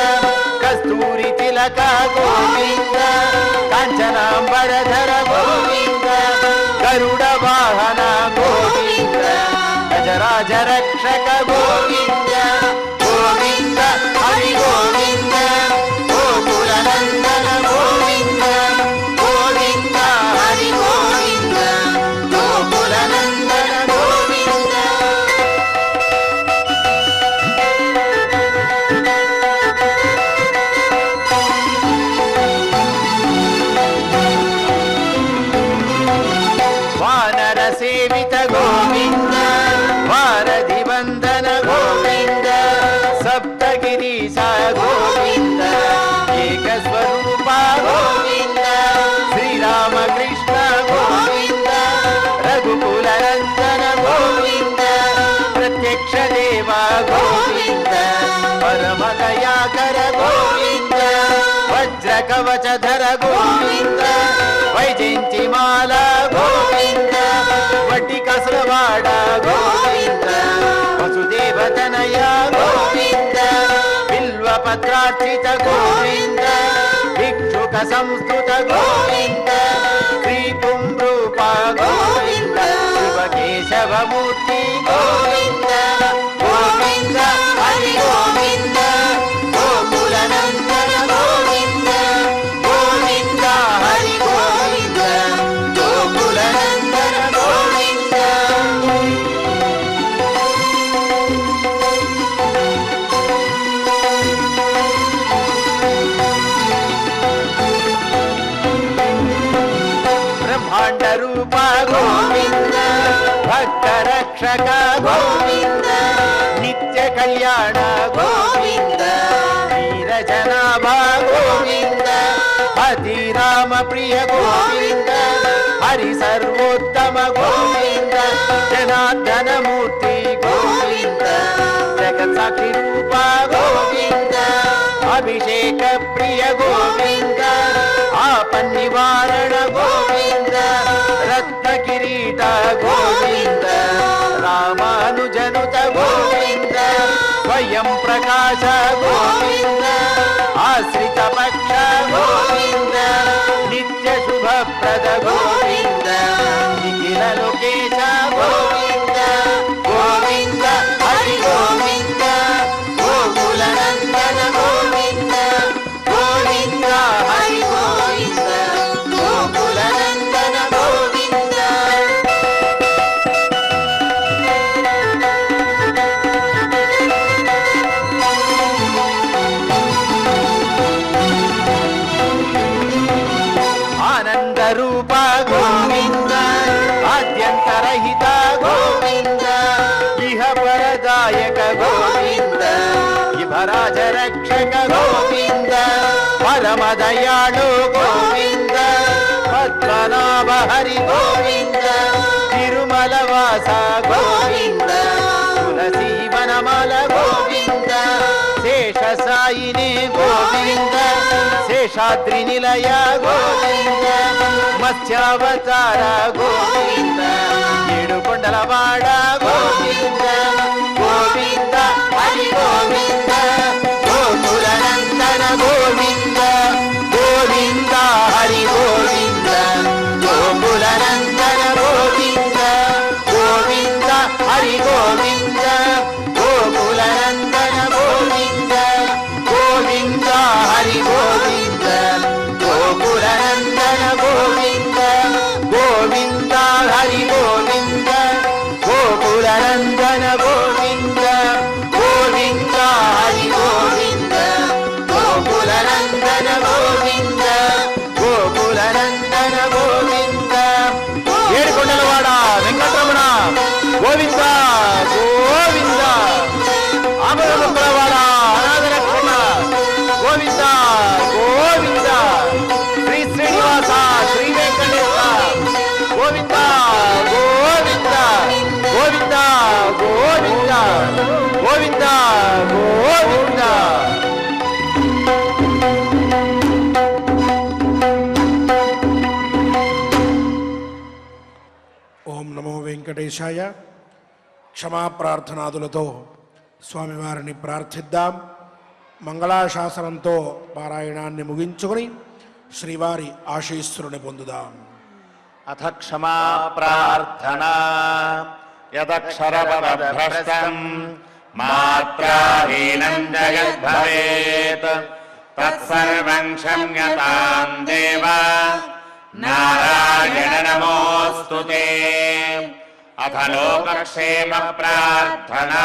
కస్తూరి తిలక గోవింద కాంచనాంబరధర గోవింద గరుడ వాహన గోవింద గజరాజ రక్షక గోవింద గోవింద హరి గోవింద గోకులనందన గోవింద గోవింద హరి గోవింద గోకులనందన గోవింద వానర సేవిత గోవింద వారధి వందన గోవింద సప్తగిరీశ గోవింద ఏకస్వరూప గోవింద శ్రీరామకృష్ణ గోవింద రఘుకుల నందన గోవింద ప్రత్యక్ష దేవ గోవింద పరమ దయాకర గోవింద వజ్ర కవచధర గోవింద వైజయంతి మాల గోవింద వడ్డి కసరవాడ గోవింద వసుదేవ తనయ గోవింద బిల్వ పత్రార్చిత గోవింద భిక్షుక సంస్కృత గోవింద శ్రీ పుంరూప గోవింద శివ కేశవమూర్తి గోవింద గోవింద హరి గోవింద గోకులనందన గోవింద గోవింద హరి గోవింద గోకులనందన గోవింద బ్రహ్మాండ రూప గోవింద భక్త రక్షక గోవింద నిత్య కళ్యాణ గోవింద వీర జనాభా గోవింద అతి రామ ప్రియ గోవింద హరి సర్వోత్తమ గోవింద జనార్దన మూర్తి గోవింద జగత్ సాక్షి రూప గోవింద అభిషేక ప్రియ గోవింద ఆపన్నివారణ గోవింద రత్న కిరీట గోవింద రామానుజనుత గోవింద స్వయం ప్రకాశ గోవింద ఆశ్రిత పక్ష గోవింద నిత్య శుభప్రద గోవింద నిఖిల లోకేశ గోవింద గోవింద హరి గోవింద గోకుల నందన గోవింద గోవింద హరి గోవింద గోకుల నందన గోవింద ఆనంద రూప గోవింద ఆద్యంతరహిత గోవింద ఇహ పరదాయక గోవింద ఇహరాజ రక్షక గోవింద పరమదయాళు గోవింద పద్మనాభ హరి గోవింద తిరుమల వాస గోవింద తులసి వనమాల గోవింద శేష సాయిని గోవింద శేషాద్రి నిలయ గోవింద మత్స్యావతార గోవింద ఏడుకొండలవాడ గోవింద గోవింద హరి గోవింద గోకుల నందన గోవింద గోవింద హరి గోవింద గోకుల నందన గోవింద గోవింద హరి గోవింద గోకుల నందన గోవింద గోవింద హరి గోవింద గోకుల నందన గోవింద గోవింద హరి గోవింద గోకుల నందన గోవింద గోవింద హరి గోవింద గోకుల నందన గోవింద గోకుల నందన గోవింద ఏడుకొండలవాడ వెంకటరమణ గోవింద గోవింద ఆమరముక్కలవాడ అనాథ రక్షణ గోవింద గోవింద శ్రీ శ్రీనివాస శ్రీ వెంకటేశ గోవింద గోవింద గోవింద గోవింద గోవింద గోవింద ఓం నమో వెంకటేశాయ. క్షమా ప్రార్థనాదులతో స్వామివారిని ప్రార్థిద్దాం. మంగళాశాసనంతో పారాయణాన్ని ముగించుకొని శ్రీవారి ఆశీస్సుని పొందుదాం. అథ క్షమా ప్రార్థనా యదక్షరపదభ్రష్టం మాత్రాహీనం జగద్భవేత్ తత్సర్వం క్షమ్యతాం దేవ నారాయణ నమోస్తుతే. అథ లోకక్షేమ ప్రార్థనా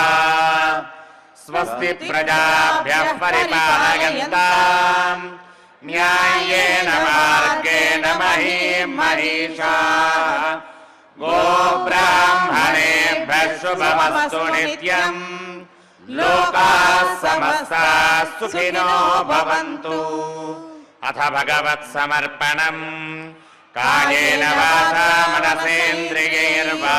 స్వస్తి ప్రజాభ్యః పరిపాలయంతాం న్యాయేన మార్గేణ మహీం మహిషాః గోబ్రాహ్మణేభ్యः శుభమస్తు నిత్యం లోకాः సమస్తాः సుఖినో భవంతు. అథ భగవత్సమర్పణం కాయేన వాచా మనసేంద్రియైర్వా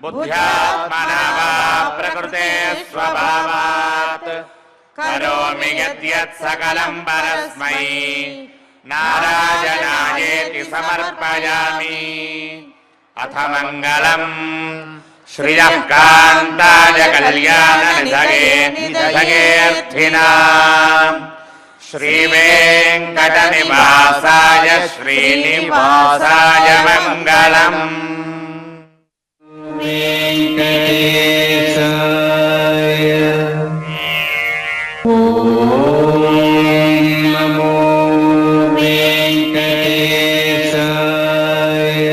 బుద్ధ్యాత్మనా వా ప్రకృతే స్వభావాత్ కరోమి యద్యత్ సకలం పరస్మై నారాయణాయేతి సమర్పయామి. అథ మంగళం శ్రియః కాంతాయ కళ్యాణ నిధయేర్థినాం శ్రీవేంకట నివాసాయ శ్రీనివాసాయ మంగళం. నమో వెంకటేశాయ.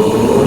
ఓం